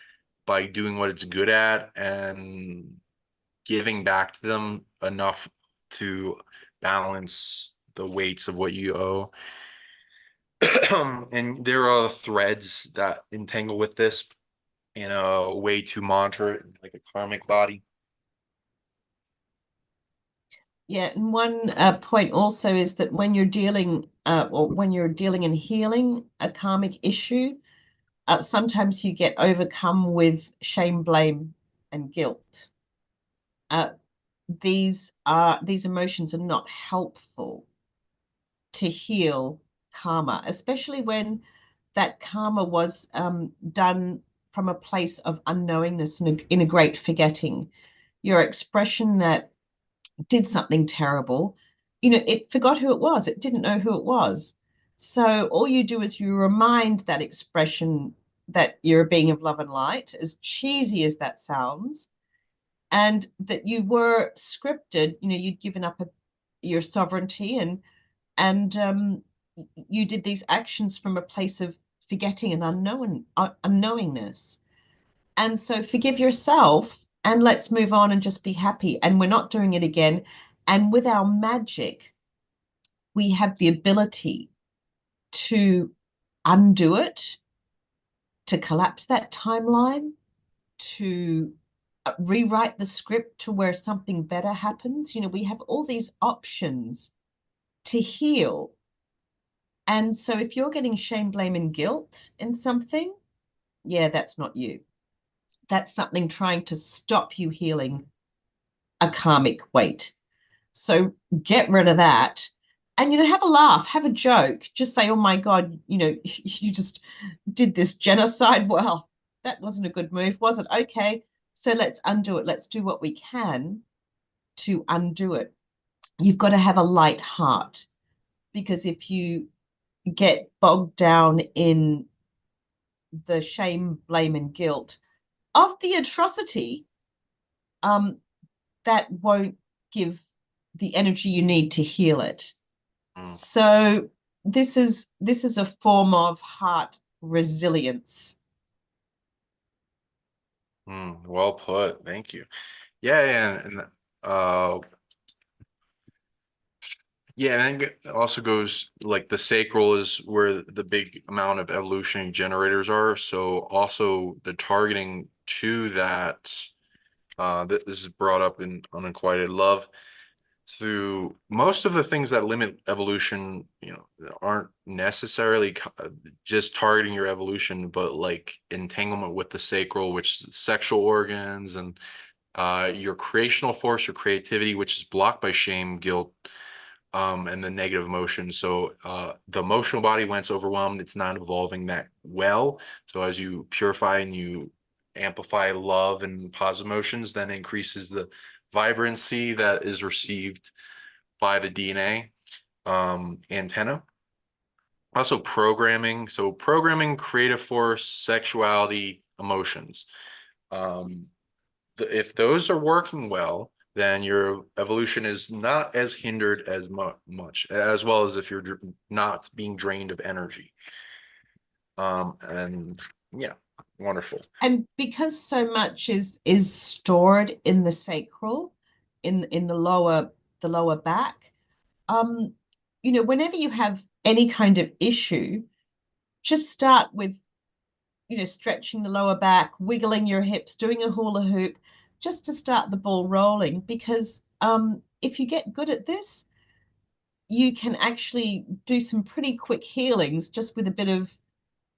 [SPEAKER 1] by doing what it's good at and giving back to them enough to balance the weights of what you owe. And there are threads that entangle with this in a way to monitor it like a karmic body.
[SPEAKER 2] Yeah, and one point also is that when you're dealing, or when you're dealing and healing a karmic issue, sometimes you get overcome with shame, blame, and guilt. Uh, these emotions are not helpful. to heal karma, especially when that karma was done from a place of unknowingness and in a great forgetting. Your expression that did something terrible, it forgot who it was. It didn't know who it was. So all you do is you remind that expression that you're a being of love and light, as cheesy as that sounds, and that you were scripted. You'd given up your sovereignty, and you did these actions from a place of forgetting and unknowingness. And so forgive yourself and let's move on and just be happy. And we're not doing it again. And with our magic, we have the ability to undo it, to collapse that timeline, to rewrite the script to where something better happens. We have all these options to heal. And so if you're getting shame, blame, and guilt in something, yeah, that's not you. That's something trying to stop you healing a karmic weight. So get rid of that. And, have a laugh, have a joke. Just say, oh my God, you just did this genocide. Well, that wasn't a good move, was it? Okay, so let's undo it. Let's do what we can to undo it. You've got to have a light heart, because if you get bogged down in the shame, blame, and guilt of the atrocity, that won't give the energy you need to heal it.
[SPEAKER 1] Mm.
[SPEAKER 2] So this is a form of heart resilience.
[SPEAKER 1] Well put. Thank you. Yeah, yeah, and uh yeah, and then it also goes like the sacral is where the big amount of evolutionary generators are. So also the targeting to that, this is brought up in unrequited love through most of the things that limit evolution, aren't necessarily just targeting your evolution, but like entanglement with the sacral, which is sexual organs, and your creational force, your creativity, which is blocked by shame, guilt, and the negative emotion. So the emotional body, when it's overwhelmed, it's not evolving that well. So as you purify and you amplify love and positive emotions, then it increases the vibrancy that is received by the DNA antenna. Also programming. So programming, creative force, sexuality, emotions. Um, if those are working well, then your evolution is not as hindered as much, as well as if you're not being drained of energy. And yeah, wonderful.
[SPEAKER 2] And because so much is stored in the sacral, in the lower back, um, whenever you have any kind of issue, just start with stretching the lower back, wiggling your hips, doing a hula hoop, just to start the ball rolling. Because if you get good at this, you can actually do some pretty quick healings just with a bit of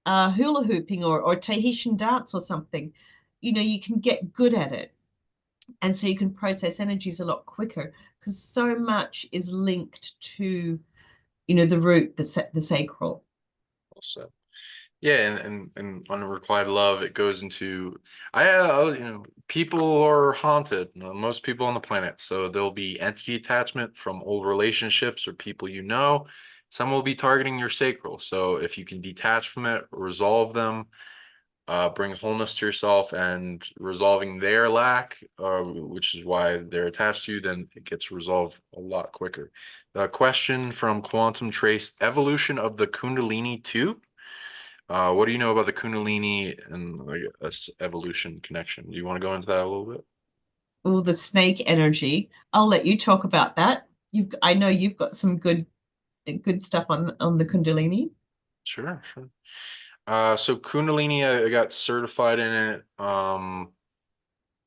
[SPEAKER 2] hula hooping or Tahitian dance or something. You can get good at it. And so you can process energies a lot quicker, because so much is linked to, the root, the sacral.
[SPEAKER 1] Also, yeah, and unrequited love, it goes into people are haunted, most people on the planet. So there'll be entity attachment from old relationships or people you know. Some will be targeting your sacral. So if you can detach from it, resolve them, bring wholeness to yourself and resolving their lack, which is why they're attached to you, then it gets resolved a lot quicker. The question from Quantum Trace, evolution of the Kundalini 2. What do you know about the Kundalini and like evolution connection? Do you want to go into that a little bit?
[SPEAKER 2] All the snake energy. I'll let you talk about that. I know you've got some good stuff on the Kundalini.
[SPEAKER 1] Sure, sure. So Kundalini, I got certified in it.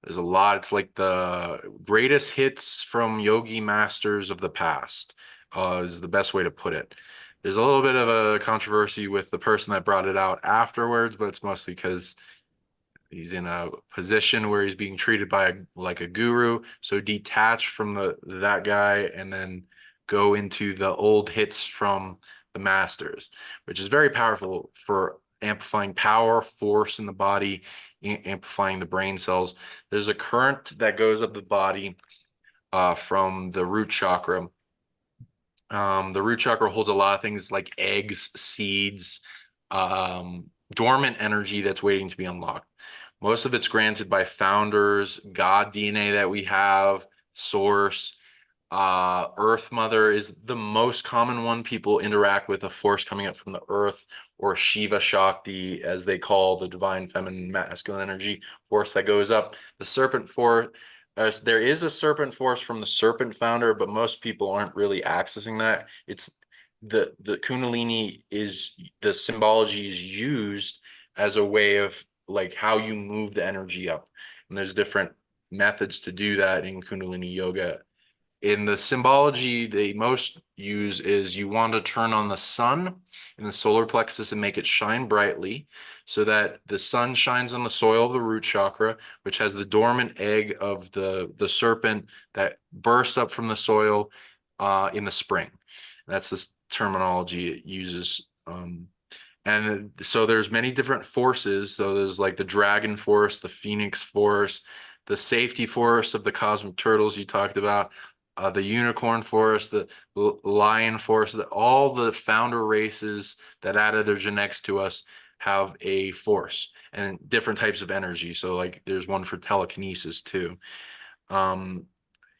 [SPEAKER 1] There's a lot. It's like the greatest hits from yogi masters of the past, is the best way to put it. There's a little bit of a controversy with the person that brought it out afterwards, but it's mostly because he's in a position where he's being treated by like a guru. So detach from that guy and then go into the old hits from the masters, which is very powerful for amplifying power, force in the body, amplifying the brain cells. There's a current that goes up the body from the root chakra. The root chakra holds a lot of things like eggs, seeds, dormant energy that's waiting to be unlocked. Most of it's granted by founders, God DNA that we have, source. Earth Mother is the most common one. People interact with a force coming up from the earth, or Shiva Shakti, as they call the divine feminine masculine energy force that goes up. The serpent force, there is a serpent force from the serpent founder, but most people aren't really accessing that. It's the Kundalini is the symbology is used as a way of like how you move the energy up. And there's different methods to do that in Kundalini yoga. In the symbology they most use is you want to turn on the sun in the solar plexus and make it shine brightly so that the sun shines on the soil of the root chakra, which has the dormant egg of the serpent that bursts up from the soil in the spring. That's the terminology it uses. And so there's many different forces. So there's like the dragon force, the phoenix force, the safety force of the cosmic turtles you talked about, the unicorn force, the lion force, all the founder races that added their genetics to us have a force and different types of energy. So like there's one for telekinesis too. Um,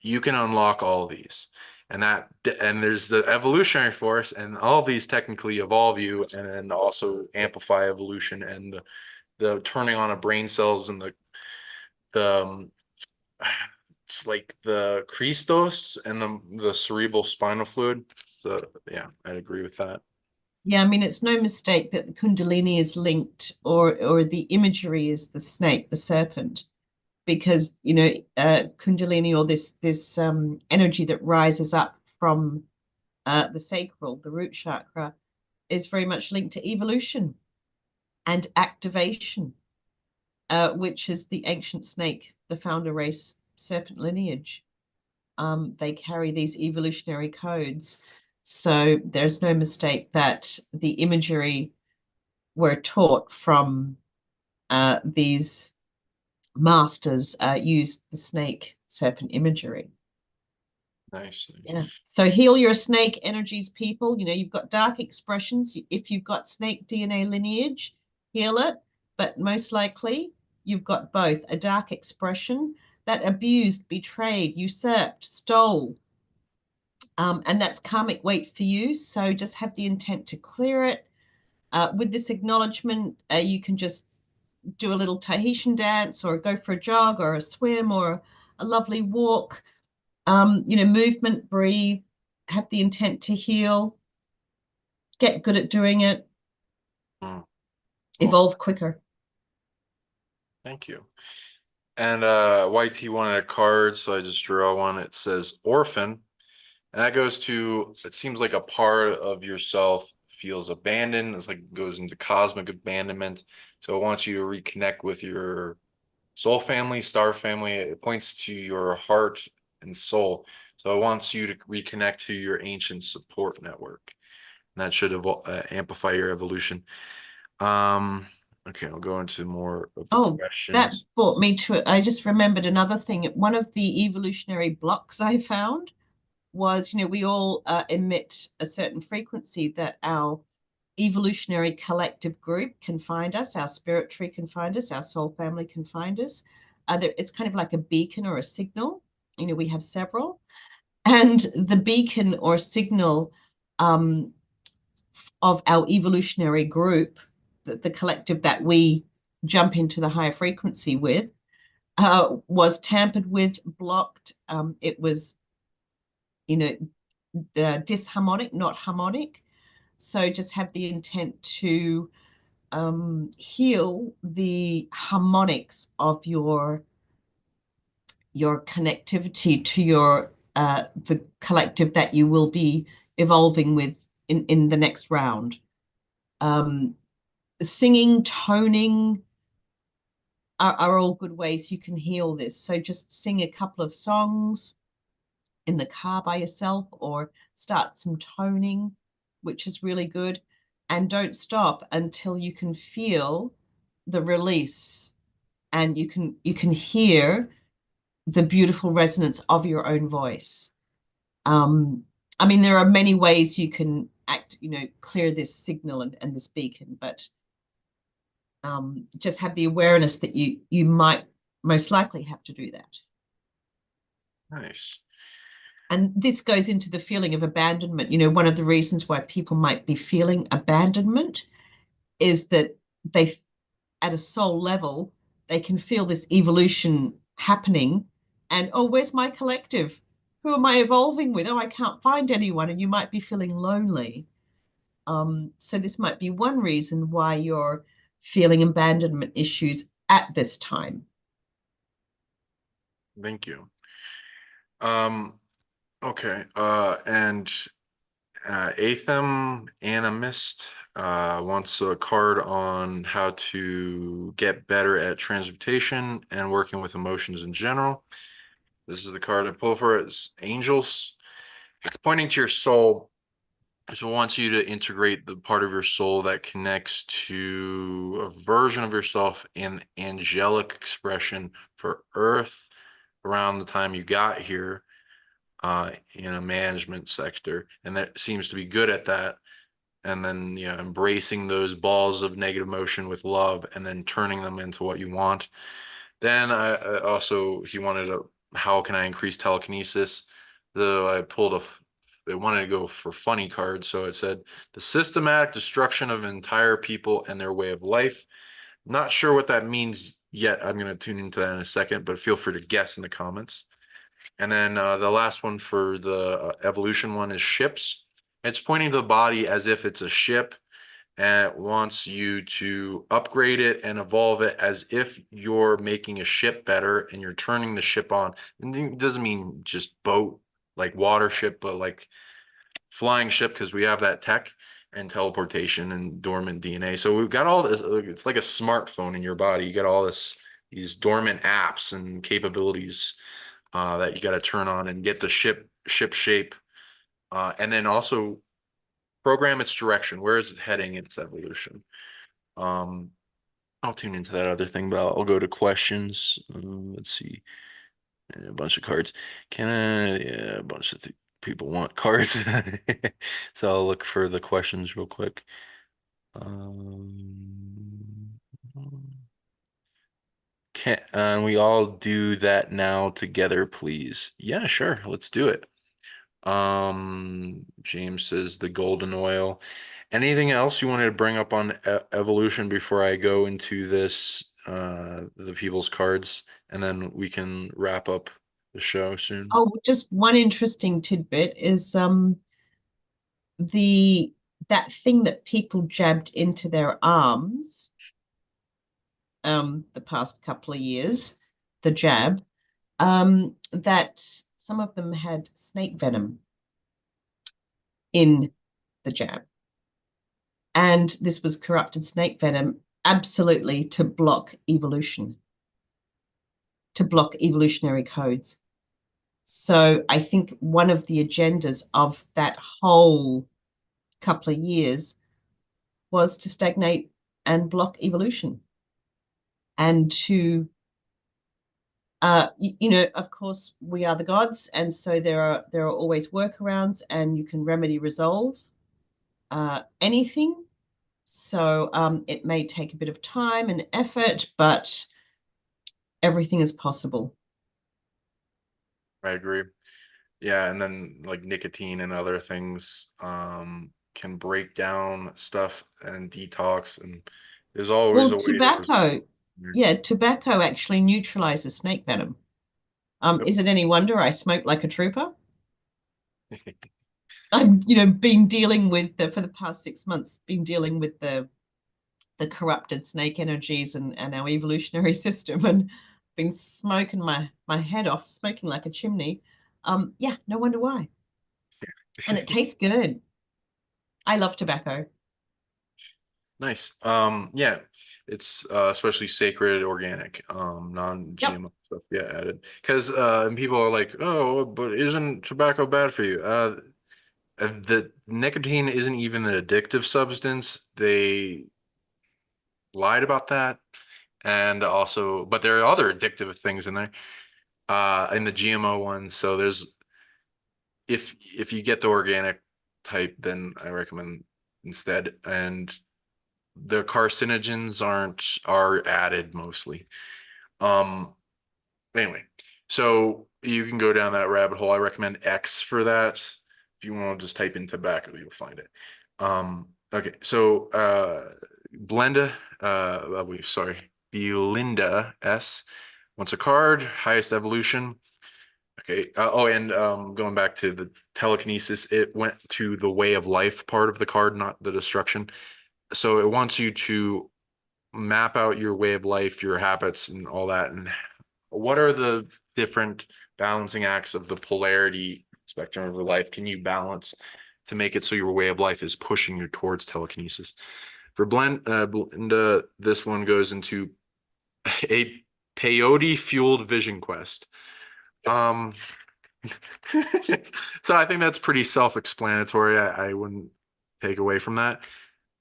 [SPEAKER 1] you can unlock all of these. And there's the evolutionary force, and all of these technically evolve you and then also amplify evolution and the turning on of brain cells and the it's like the Christos and the cerebral spinal fluid. So yeah, I'd agree with that.
[SPEAKER 2] Yeah, I mean, it's no mistake that the Kundalini is linked, or the imagery is the snake, the serpent, because Kundalini, or this energy that rises up from the sacral, the root chakra, is very much linked to evolution and activation, which is the ancient snake, the founder race serpent lineage. They carry these evolutionary codes. So there's no mistake that the imagery we're taught from these masters used the snake serpent imagery.
[SPEAKER 1] Nice.
[SPEAKER 2] Yeah. So heal your snake energies, people. You've got dark expressions. If you've got snake DNA lineage, heal it. But most likely, you've got both a dark expression that abused, betrayed, usurped, stole. And that's karmic weight for you. So just have the intent to clear it. With this acknowledgement, you can just do a little Tahitian dance or go for a jog or a swim or a lovely walk. Movement, breathe, have the intent to heal, get good at doing it,
[SPEAKER 1] Mm, awesome.
[SPEAKER 2] evolve quicker.
[SPEAKER 1] Thank you. And YT wanted a card, so I just draw one. It says orphan. And that goes to, it seems like a part of yourself feels abandoned. It's like goes into cosmic abandonment. So it wants you to reconnect with your soul family, star family. It points to your heart and soul. So it wants you to reconnect to your ancient support network. And that should amplify your evolution. Um, okay, I'll go into more of the
[SPEAKER 2] Oh, that
[SPEAKER 1] questions.
[SPEAKER 2] brought me to, I just remembered another thing. One of the evolutionary blocks I found was, we all emit a certain frequency that our evolutionary collective group can find us, our spirit tree can find us, our soul family can find us. It's kind of like a beacon or a signal. We have several. And the beacon or signal of our evolutionary group, the collective that we jump into the higher frequency with, was tampered with, blocked. It was, disharmonic, not harmonic. So just have the intent to heal the harmonics of your connectivity to your the collective that you will be evolving with in the next round. Singing, toning are all good ways you can heal this. So just sing a couple of songs, in the car by yourself, or start some toning, which is really good. And don't stop until you can feel the release, and you can hear the beautiful resonance of your own voice. Um, I mean, there are many ways you can clear this signal and this beacon, but just have the awareness that you might most likely have to do that.
[SPEAKER 1] Nice.
[SPEAKER 2] And this goes into the feeling of abandonment. One of the reasons why people might be feeling abandonment is that they, at a soul level, they can feel this evolution happening, and oh, where's my collective? Who am I evolving with? Oh, I can't find anyone, and you might be feeling lonely. So this might be one reason why you're feeling abandonment issues at this time.
[SPEAKER 1] Thank you. Okay. And Athem Animist wants a card on how to get better at transmutation and working with emotions in general. This is the card I pull for it. It's Angels. It's pointing to your soul. So it wants you to integrate the part of your soul that connects to a version of yourself in angelic expression for Earth around the time you got here in a management sector. And that seems to be good at that. And then, embracing those balls of negative emotion with love and then turning them into what you want. Then I also, he wanted how can I increase telekinesis? I pulled it wanted to go for funny cards. So it said the systematic destruction of entire people and their way of life. Not sure what that means yet. I'm going to tune into that in a second, but feel free to guess in the comments. And then the last one for the evolution one is ships. It's pointing to the body as if it's a ship, and it wants you to upgrade it and evolve it as if you're making a ship better and you're turning the ship on. And it doesn't mean just boat, like water ship, but like flying ship, because we have that tech and teleportation and dormant DNA. So we've got all this. It's like a smartphone in your body. You got all these dormant apps and capabilities that you got to turn on and get the ship shape, and then also program its direction. Where is it heading in its evolution? Um, I'll tune into that other thing, but I'll go to questions. Let's see, a bunch of cards. Can I? Yeah, a bunch of people want cards, so I'll look for the questions real quick. Um, can we all do that now together, please? Yeah, sure. Let's do it. James says the golden oil. Anything else you wanted to bring up on evolution before I go into this, the people's cards, and then we can wrap up the show soon?
[SPEAKER 2] Oh, just one interesting tidbit is the that thing that people jabbed into their arms the past couple of years, the jab, that some of them had snake venom in the jab. And this was corrupted snake venom, absolutely to block evolution, to block evolutionary codes. So I think one of the agendas of that whole couple of years was to stagnate and block evolution, and to of course, we are the gods, and so there are always workarounds, and you can remedy resolve anything. So it may take a bit of time and effort, but everything is possible.
[SPEAKER 1] I agree. Yeah, and then like nicotine and other things can break down stuff and detox, and there's always
[SPEAKER 2] Well,
[SPEAKER 1] a way to.
[SPEAKER 2] tobacco actually neutralizes snake venom.
[SPEAKER 1] Yep.
[SPEAKER 2] Is it any wonder I smoke like a trooper? I've, been dealing with for the past 6 months, been dealing with the corrupted snake energies and our evolutionary system, and been smoking my head off, smoking like a chimney. Yeah, no wonder why. And it tastes good. I love tobacco.
[SPEAKER 1] Nice. Yeah. It's especially sacred organic,
[SPEAKER 2] Yep.
[SPEAKER 1] non-GMO stuff, yeah, added. Because and people are like, oh, but isn't tobacco bad for you? The nicotine isn't even the addictive substance. They lied about that. And also, but there are other addictive things in there, in the GMO ones. So there's if you get the organic type, then I recommend instead. And the carcinogens are added mostly. Um, anyway, so you can go down that rabbit hole. I recommend X for that. If you want to just type in tobacco, you'll find it. Okay, so Blenda, sorry, Belinda S wants a card, highest evolution. Okay. Oh, and going back to the telekinesis, it went to the way of life part of the card, not the destruction. So it wants you to map out your way of life, your habits, and all that. And what are the different balancing acts of the polarity spectrum of your life? Can you balance to make it so your way of life is pushing you towards telekinesis? For Blenda, this one goes into a peyote fueled vision quest. Um, so I think that's pretty self-explanatory. I wouldn't take away from that.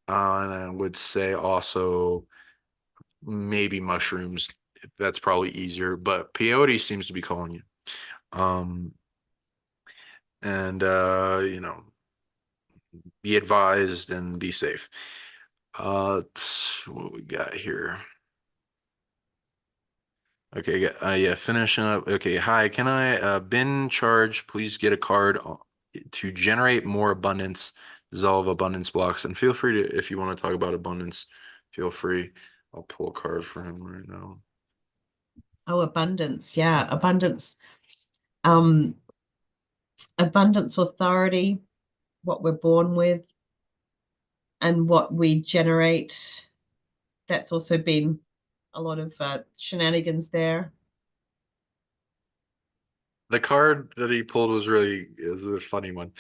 [SPEAKER 1] And I would say also maybe mushrooms. That's probably easier, but peyote seems to be calling you. Um, and be advised and be safe. What we got here? Okay, yeah, finishing up. Okay, hi, can I bin charge? Please get a card to generate more abundance, dissolve abundance blocks, and feel free to, if you want to talk about abundance, feel free. I'll pull a card for him right now.
[SPEAKER 2] Oh, abundance. Yeah, abundance. Um, abundance authority, what we're born with, and what we generate. That's also been a lot of shenanigans there.
[SPEAKER 1] The card that he pulled is a funny one.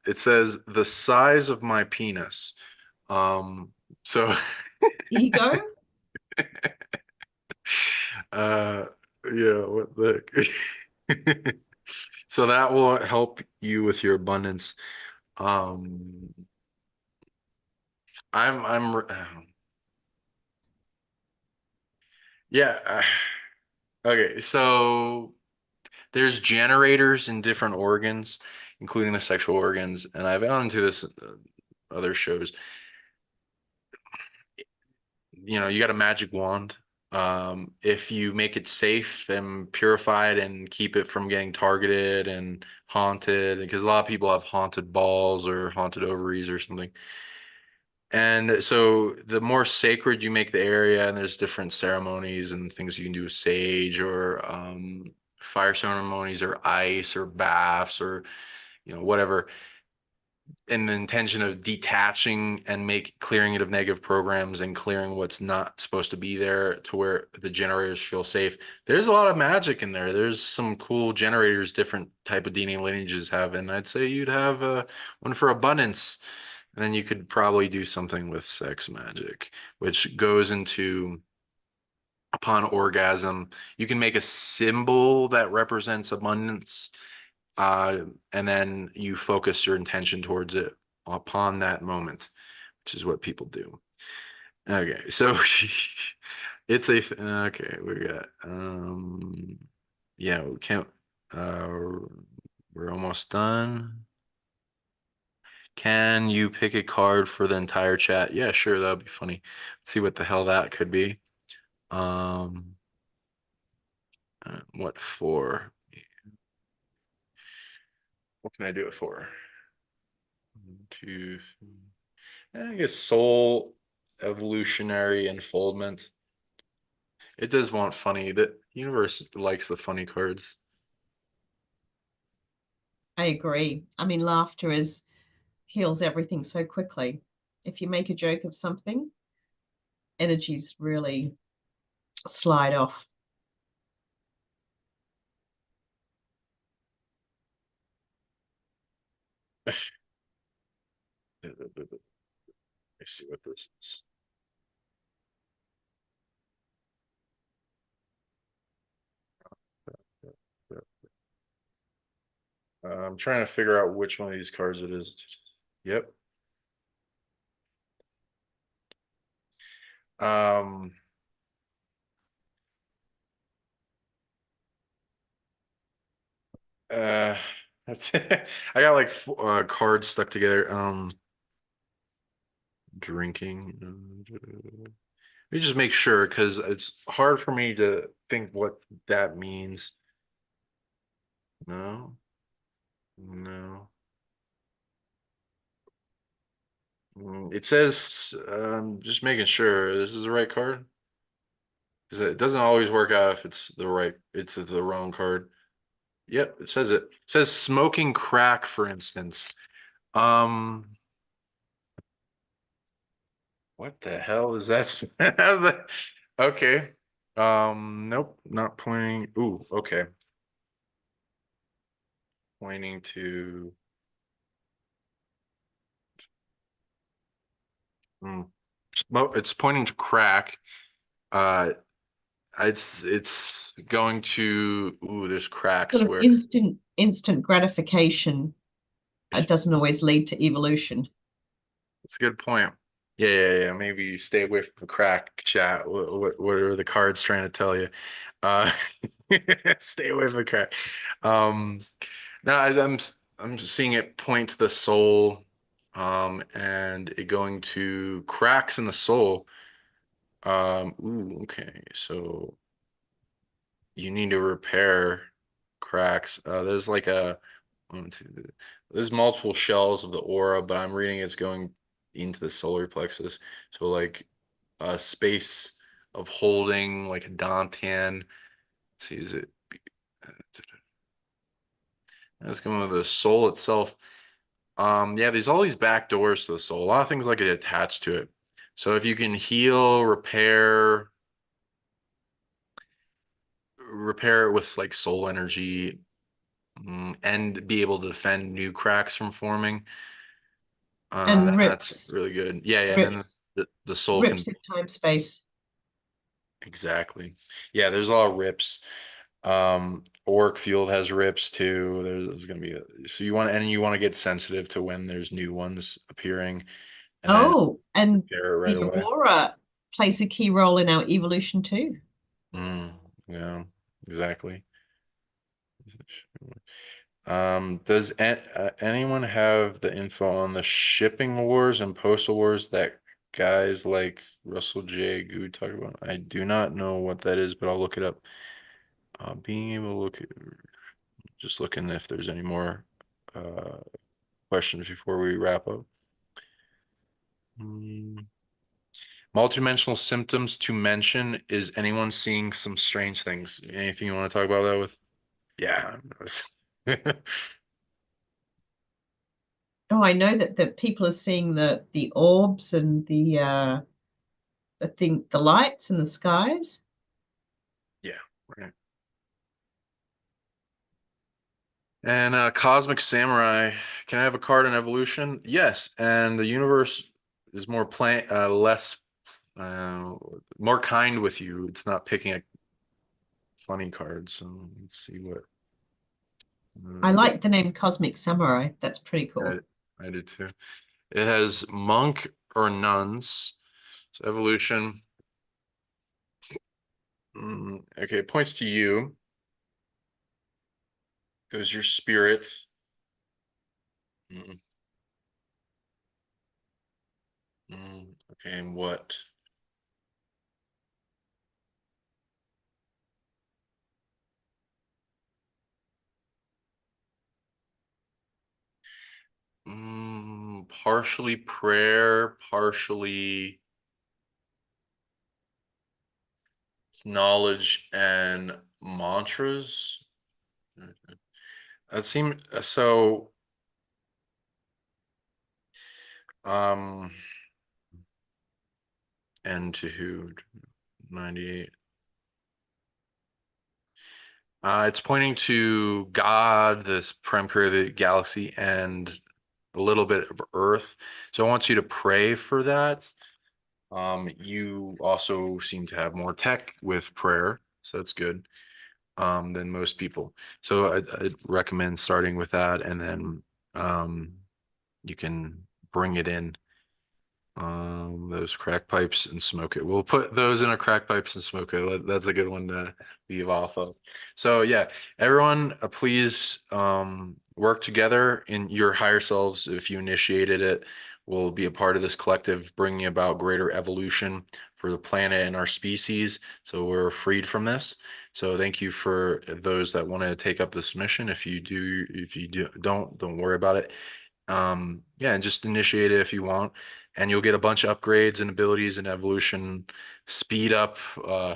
[SPEAKER 1] It says the size of my penis. So
[SPEAKER 2] Ego.
[SPEAKER 1] uh yeah, what the heck? So that will help you with your abundance. Um, yeah. Okay, so there's generators in different organs, including the sexual organs, and I've gone into this other shows. You got a magic wand. If you make it safe and purified and keep it from getting targeted and haunted, because a lot of people have haunted balls or haunted ovaries or something. And so the more sacred you make the area, and there's different ceremonies and things you can do with sage or fire ceremonies or ice or baths or whatever, in the intention of detaching and clearing it of negative programs and clearing what's not supposed to be there to where the generators feel safe. There's a lot of magic in there. There's some cool generators different type of DNA lineages have, and I'd say you'd have one for abundance. And then you could probably do something with sex magic, which goes into upon orgasm. You can make a symbol that represents abundance, uh, and then you focus your intention towards it upon that moment, which is what people do. Okay, so it's a okay. We got yeah. We can't. Uh, we're almost done. Can you pick a card for the entire chat? Yeah, sure. That would be funny. Let's see what the hell that could be. Um, what for? What can I do it for? One, two, I guess soul evolutionary unfoldment. It does want funny. The universe likes the funny cards.
[SPEAKER 2] I agree. I mean, laughter is heals everything so quickly. If you make a joke of something, energies really slide off.
[SPEAKER 1] Let me see what this is. I'm trying to figure out which one of these cards it is. Yep. Um, uh, that's I got like cards stuck together. Drinking. Let me just make sure because it's hard for me to think what that means. No, no. It says, just making sure this is the right card. Because it doesn't always work out if it's the wrong card. Yep, it says it. It says smoking crack, for instance. Um, what the hell is that? How's that? Okay. Nope, not pointing. Ooh, okay. Pointing to well, it's pointing to crack. Uh, it's going to ooh, there's cracks
[SPEAKER 2] Sort of
[SPEAKER 1] where
[SPEAKER 2] instant gratification doesn't always lead to evolution.
[SPEAKER 1] it's a good point. Yeah, yeah, yeah. Maybe stay away from the crack chat. What are the cards trying to tell you? Uh, stay away from the crack. Um, now as I'm just seeing it point to the soul, and it going to cracks in the soul. Ooh, okay. So you need to repair cracks. There's like a one, two, there's multiple shells of the aura, but I'm reading it's going into the solar plexus. So like a space of holding, like a Dantian. Let's see, is it? That's going with the soul itself. Yeah, there's all these back doors to the soul. A lot of things like it attached to it. So if you can heal, repair it with like soul energy, and be able to defend new cracks from forming.
[SPEAKER 2] And
[SPEAKER 1] That's really good. Yeah, yeah. And then
[SPEAKER 2] rips,
[SPEAKER 1] the soul can
[SPEAKER 2] rips in time space.
[SPEAKER 1] exactly. Yeah, there's a lot of rips. Orc Field has rips too. There's gonna be so you want to get sensitive to when there's new ones appearing, and then
[SPEAKER 2] Oh, and
[SPEAKER 1] repair it right
[SPEAKER 2] the
[SPEAKER 1] away.
[SPEAKER 2] aurora plays a key role in our evolution too.
[SPEAKER 1] Mm, yeah, exactly. Does anyone have the info on the shipping wars and postal wars that guys like Russell J. Good talk about? I do not know what that is, but I'll look it up. Being able to look at, just looking if there's any more uh, questions before we wrap up. Mm. Multidimensional symptoms to mention. Is anyone seeing some strange things? Anything you want to talk about that with? Yeah.
[SPEAKER 2] Oh, I know that people are seeing the orbs and the lights in the skies.
[SPEAKER 1] Yeah, right. And Cosmic Samurai, can I have a card in evolution? Yes, and the universe is less, uh, more kind with you. It's not picking a funny card. So let's see what.
[SPEAKER 2] I
[SPEAKER 1] Uh,
[SPEAKER 2] like the name Cosmic Samurai. That's pretty
[SPEAKER 1] I,
[SPEAKER 2] cool.
[SPEAKER 1] I did too. It has monk or nuns. So evolution. Okay, it points to you. Goes your spirit. Mm, okay, and what? Partially prayer, partially it's knowledge and mantras. That seemed so. Um, and to who? 98. It's pointing to God, this prime creator of the galaxy, and a little bit of Earth. So I want you to pray for that. You also seem to have more tech with prayer, so that's good. than most people. So I'd recommend starting with that, and then you can bring it in those crack pipes and smoke it. We'll put those in a crack pipes and smoke it. That's a good one to leave off of. So yeah, everyone, please work together in your higher selves. If you initiated it, will be a part of this collective, bringing about greater evolution for the planet and our species. So we're freed from this. So thank you for those that want to take up this mission. If you do, don't worry about it. Yeah, just initiate it if you want, and you'll get a bunch of upgrades and abilities and evolution, speed up,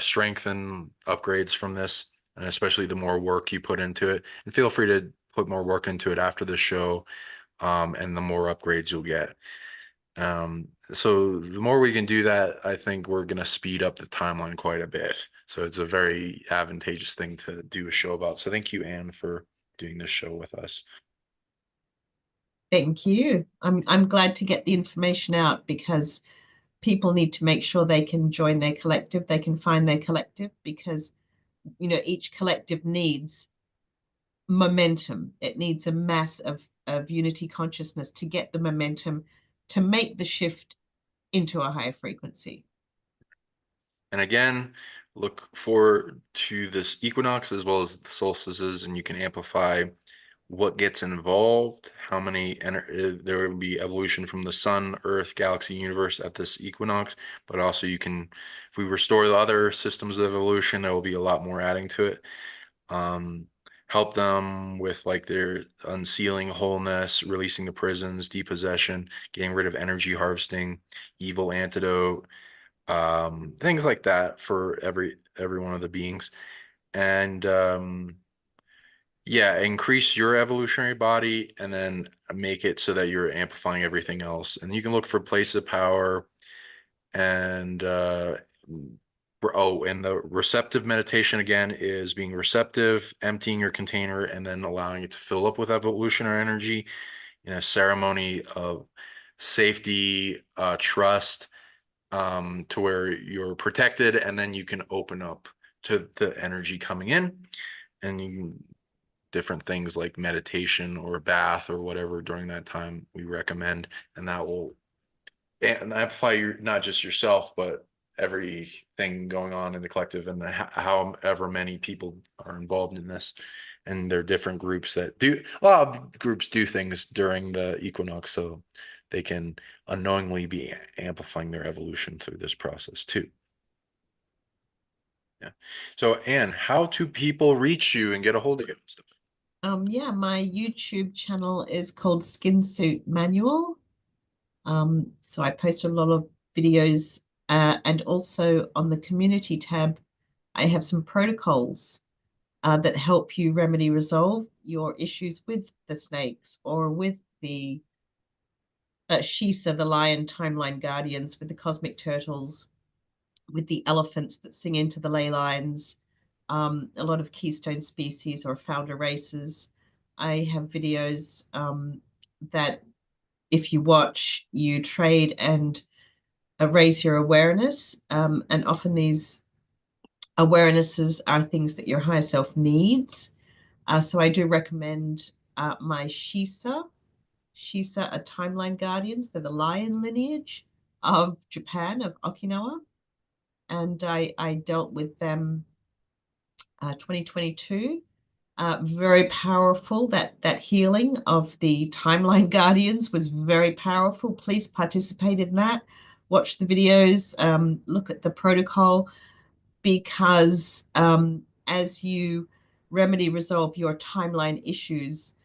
[SPEAKER 1] strengthen upgrades from this, and especially the more work you put into it. And feel free to put more work into it after the show, and the more upgrades you'll get. So the more we can do that, I think we're gonna speed up the timeline quite a bit. So it's a very advantageous thing to do a show about. So thank you, Anne, for doing this show with us.
[SPEAKER 2] Thank you. I'm glad to get the information out because people need to make sure they can join their collective, they can find their collective because each collective needs momentum. It needs a mass of unity consciousness to get the momentum to make the shift into a higher frequency.
[SPEAKER 1] And again, look forward to this equinox as well as the solstices, and you can amplify what gets involved, how many there will be evolution from the sun, earth, galaxy, universe at this equinox, but also you can, if we restore the other systems of evolution, there will be a lot more adding to it. Help them with like their unsealing wholeness, releasing the prisons, depossession, getting rid of energy harvesting, evil antidote, things like that for every one of the beings. And yeah, increase your evolutionary body and then make it so that you're amplifying everything else. And you can look for place of power and oh, and the receptive meditation again is being receptive, emptying your container, and then allowing it to fill up with evolutionary energy in a ceremony of safety, trust, to where you're protected, and then you can open up to the energy coming in, and you can different things like meditation or a bath or whatever during that time we recommend, and that will amplify your not just yourself but everything going on in the collective and however many people are involved in this. And there are different groups that do a lot of groups do things during the equinox, so they can unknowingly be amplifying their evolution through this process too. Yeah. So Anne, how do people reach you and get a hold of you and stuff?
[SPEAKER 2] Yeah, my YouTube channel is called Skin Suit Manual. So I post a lot of videos, and also on the community tab, I have some protocols that help you remedy resolve your issues with the snakes or with the Yssah, the lion timeline guardians, with the cosmic turtles, with the elephants that sing into the ley lines, a lot of keystone species or founder races. I have videos that if you watch, you trade and raise your awareness. And often these awarenesses are things that your higher self needs. So I do recommend my Yssah. Yssah are timeline guardians. They're the lion lineage of Japan, of Okinawa. And I dealt with them 2022. Very powerful. That healing of the timeline guardians was very powerful. Please participate in that. Watch the videos, look at the protocol, because as you remedy resolve your timeline issues,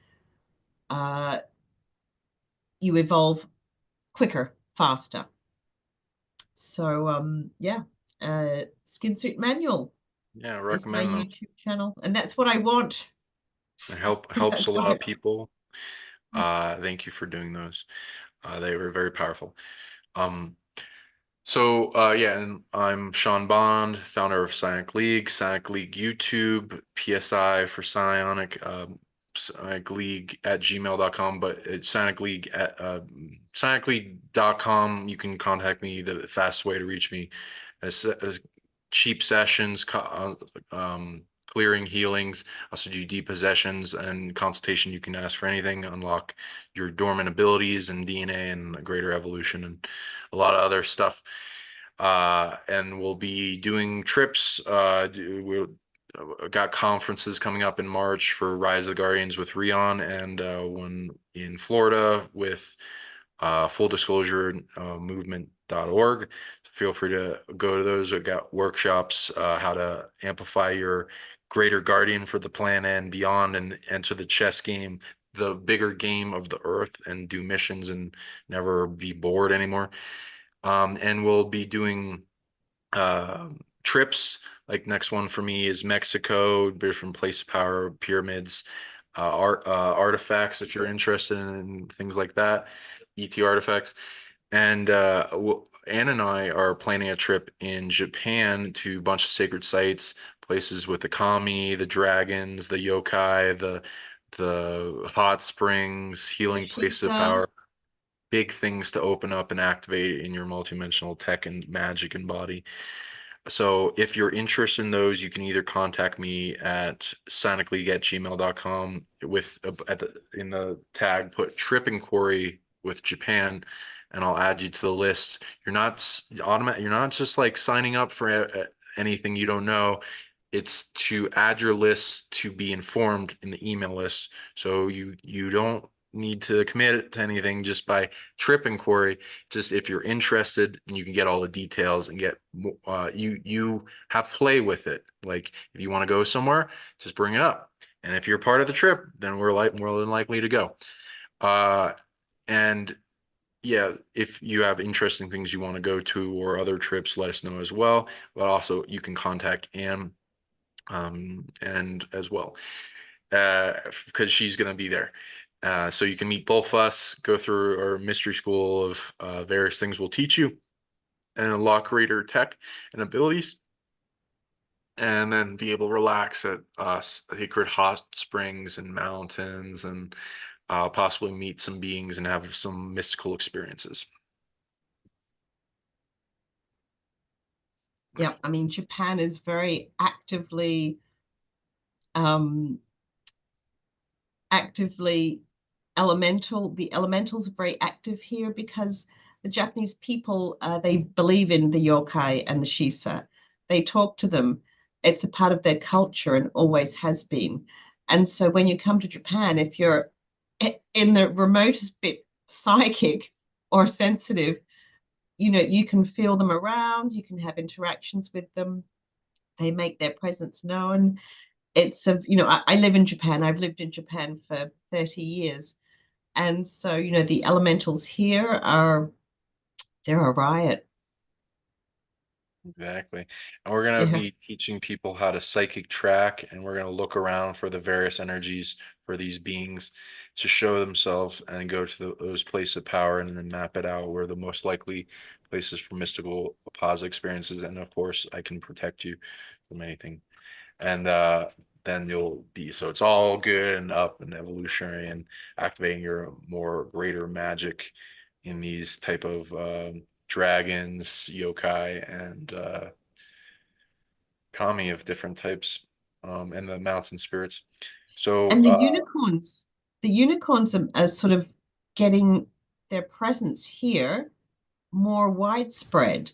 [SPEAKER 2] you evolve quicker, faster. So yeah, Skin Suit Manual
[SPEAKER 1] Yeah, I
[SPEAKER 2] is my
[SPEAKER 1] recommend them.
[SPEAKER 2] YouTube channel, and that's what I want.
[SPEAKER 1] It helps a
[SPEAKER 2] That's what
[SPEAKER 1] lot
[SPEAKER 2] I.
[SPEAKER 1] of people. Thank you for doing those. They were very powerful. Um, so yeah, and I'm Sean Bond, founder of Psionic League, Psionic League YouTube, PSI for Psionic, Psionic League at gmail.com, but it's Psionic League at psionicleague.com. You can contact me. The fastest way to reach me as cheap sessions, clearing healings. Also do depossessions and consultation. You can ask for anything, unlock your dormant abilities and DNA and greater evolution and a lot of other stuff. And we'll be doing trips. We'll got conferences coming up in March for Rise of the Guardians with Rion, and one in Florida with full disclosure movement.org. So feel free to go to those. I've got workshops, how to amplify your greater guardian for the planet and beyond and enter the chess game, the bigger game of the earth, and do missions and never be bored anymore. And we'll be doing uh, trips. Like next one for me is Mexico, different place of power, pyramids, artifacts if you're interested in things like that, ET artifacts. And Anne and I are planning a trip in Japan to a bunch of sacred sites, places with the kami, the dragons, the yokai, the hot springs,
[SPEAKER 2] The
[SPEAKER 1] healing place of
[SPEAKER 2] Shisa.
[SPEAKER 1] power, big things to open up and activate in your multidimensional tech and magic and body. So if you're interested in those, you can either contact me at sonicleague@gmail.com with in the tag put trip inquiry with Japan, and I'll add you to the list. You're not just like signing up for anything you don't know. It's to add your list to be informed in the email list. So you don't need to commit to anything just by trip inquiry. Just if you're interested and you can get all the details and get you have play with it. Like if you want to go somewhere, just bring it up. And if you're part of the trip, then we're like more than likely to go. Uh, and yeah, if you have interesting things you want to go to or other trips, let us know as well. But also you can contact Anne and as well because she's going to be there. So you can meet both of us, go through our mystery school of various things we'll teach you, and unlock greater tech and abilities, and then be able to relax at sacred hot springs and mountains, and possibly meet some beings and have some mystical experiences.
[SPEAKER 2] Yeah, I mean, Japan is very actively um, actively elemental. The elementals are very active here because the Japanese people, they believe in the yokai and the shisa. They talk to them. It's a part of their culture and always has been. And so when you come to Japan, if you're in the remotest bit psychic or sensitive, you can feel them around, you can have interactions with them. They make their presence known. I live in Japan. I've lived in Japan for 30 years. And so, the elementals here they're a riot.
[SPEAKER 1] Exactly. And we're going to
[SPEAKER 2] Yeah.
[SPEAKER 1] be teaching people how to psychic track, and we're going to look around for the various energies for these beings to show themselves and go to those places of power and then map it out where the most likely places for mystical positive experiences. And of course, I can protect you from anything. And then you'll be, so it's all good and up and evolutionary and activating your more greater magic in these type of dragons, yokai, and kami of different types, and the mountain spirits. So,
[SPEAKER 2] And the unicorns are sort of getting their presence here more widespread.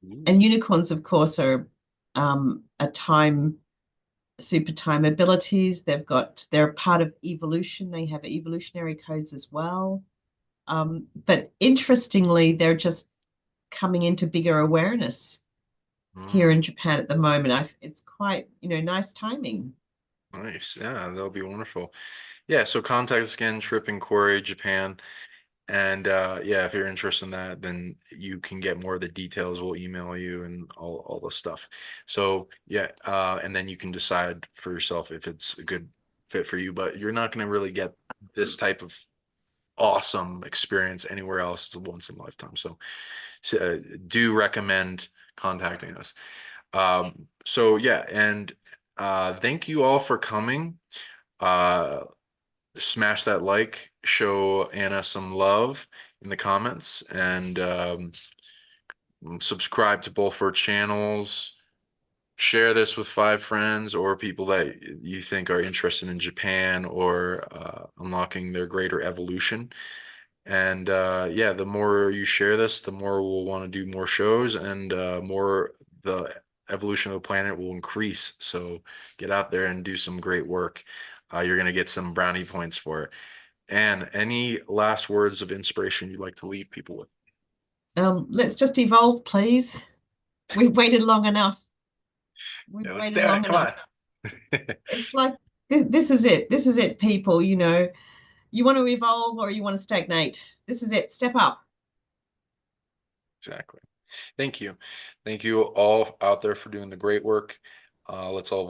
[SPEAKER 1] ooh,
[SPEAKER 2] And unicorns, of course, are a super time abilities. They're part of evolution. They have evolutionary codes as well. But interestingly, they're just coming into bigger awareness here
[SPEAKER 1] mm,
[SPEAKER 2] in Japan at the moment. It's quite, nice timing.
[SPEAKER 1] nice. Yeah, that'll be wonderful. Yeah, so contact us again, Trip Inquiry, Japan. And yeah, if you're interested in that, then you can get more of the details. We'll email you and all the stuff. So yeah, and then you can decide for yourself if it's a good fit for you. But you're not going to really get this type of awesome experience anywhere else. It's a once in a lifetime. So do recommend contacting us. So yeah, and thank you all for coming. Uh, Smash that like, show Anna some love in the comments, and subscribe to both our channels. share this with 5 friends or people that you think are interested in Japan or unlocking their greater evolution. And yeah, the more you share this, the more we'll want to do more shows and more the evolution of the planet will increase. So get out there and do some great work. You're going to get some brownie points for it. And any last words of inspiration you'd like to leave people with?
[SPEAKER 2] Let's just evolve, please. We've waited long enough. We've
[SPEAKER 1] Yeah, let's do
[SPEAKER 2] waited
[SPEAKER 1] it.
[SPEAKER 2] long
[SPEAKER 1] Come
[SPEAKER 2] enough.
[SPEAKER 1] on.
[SPEAKER 2] It's like this is it. This is it, people. You want to evolve or you want to stagnate. This is it. Step up.
[SPEAKER 1] Exactly. Thank you. Thank you all out there for doing the great work. Let's all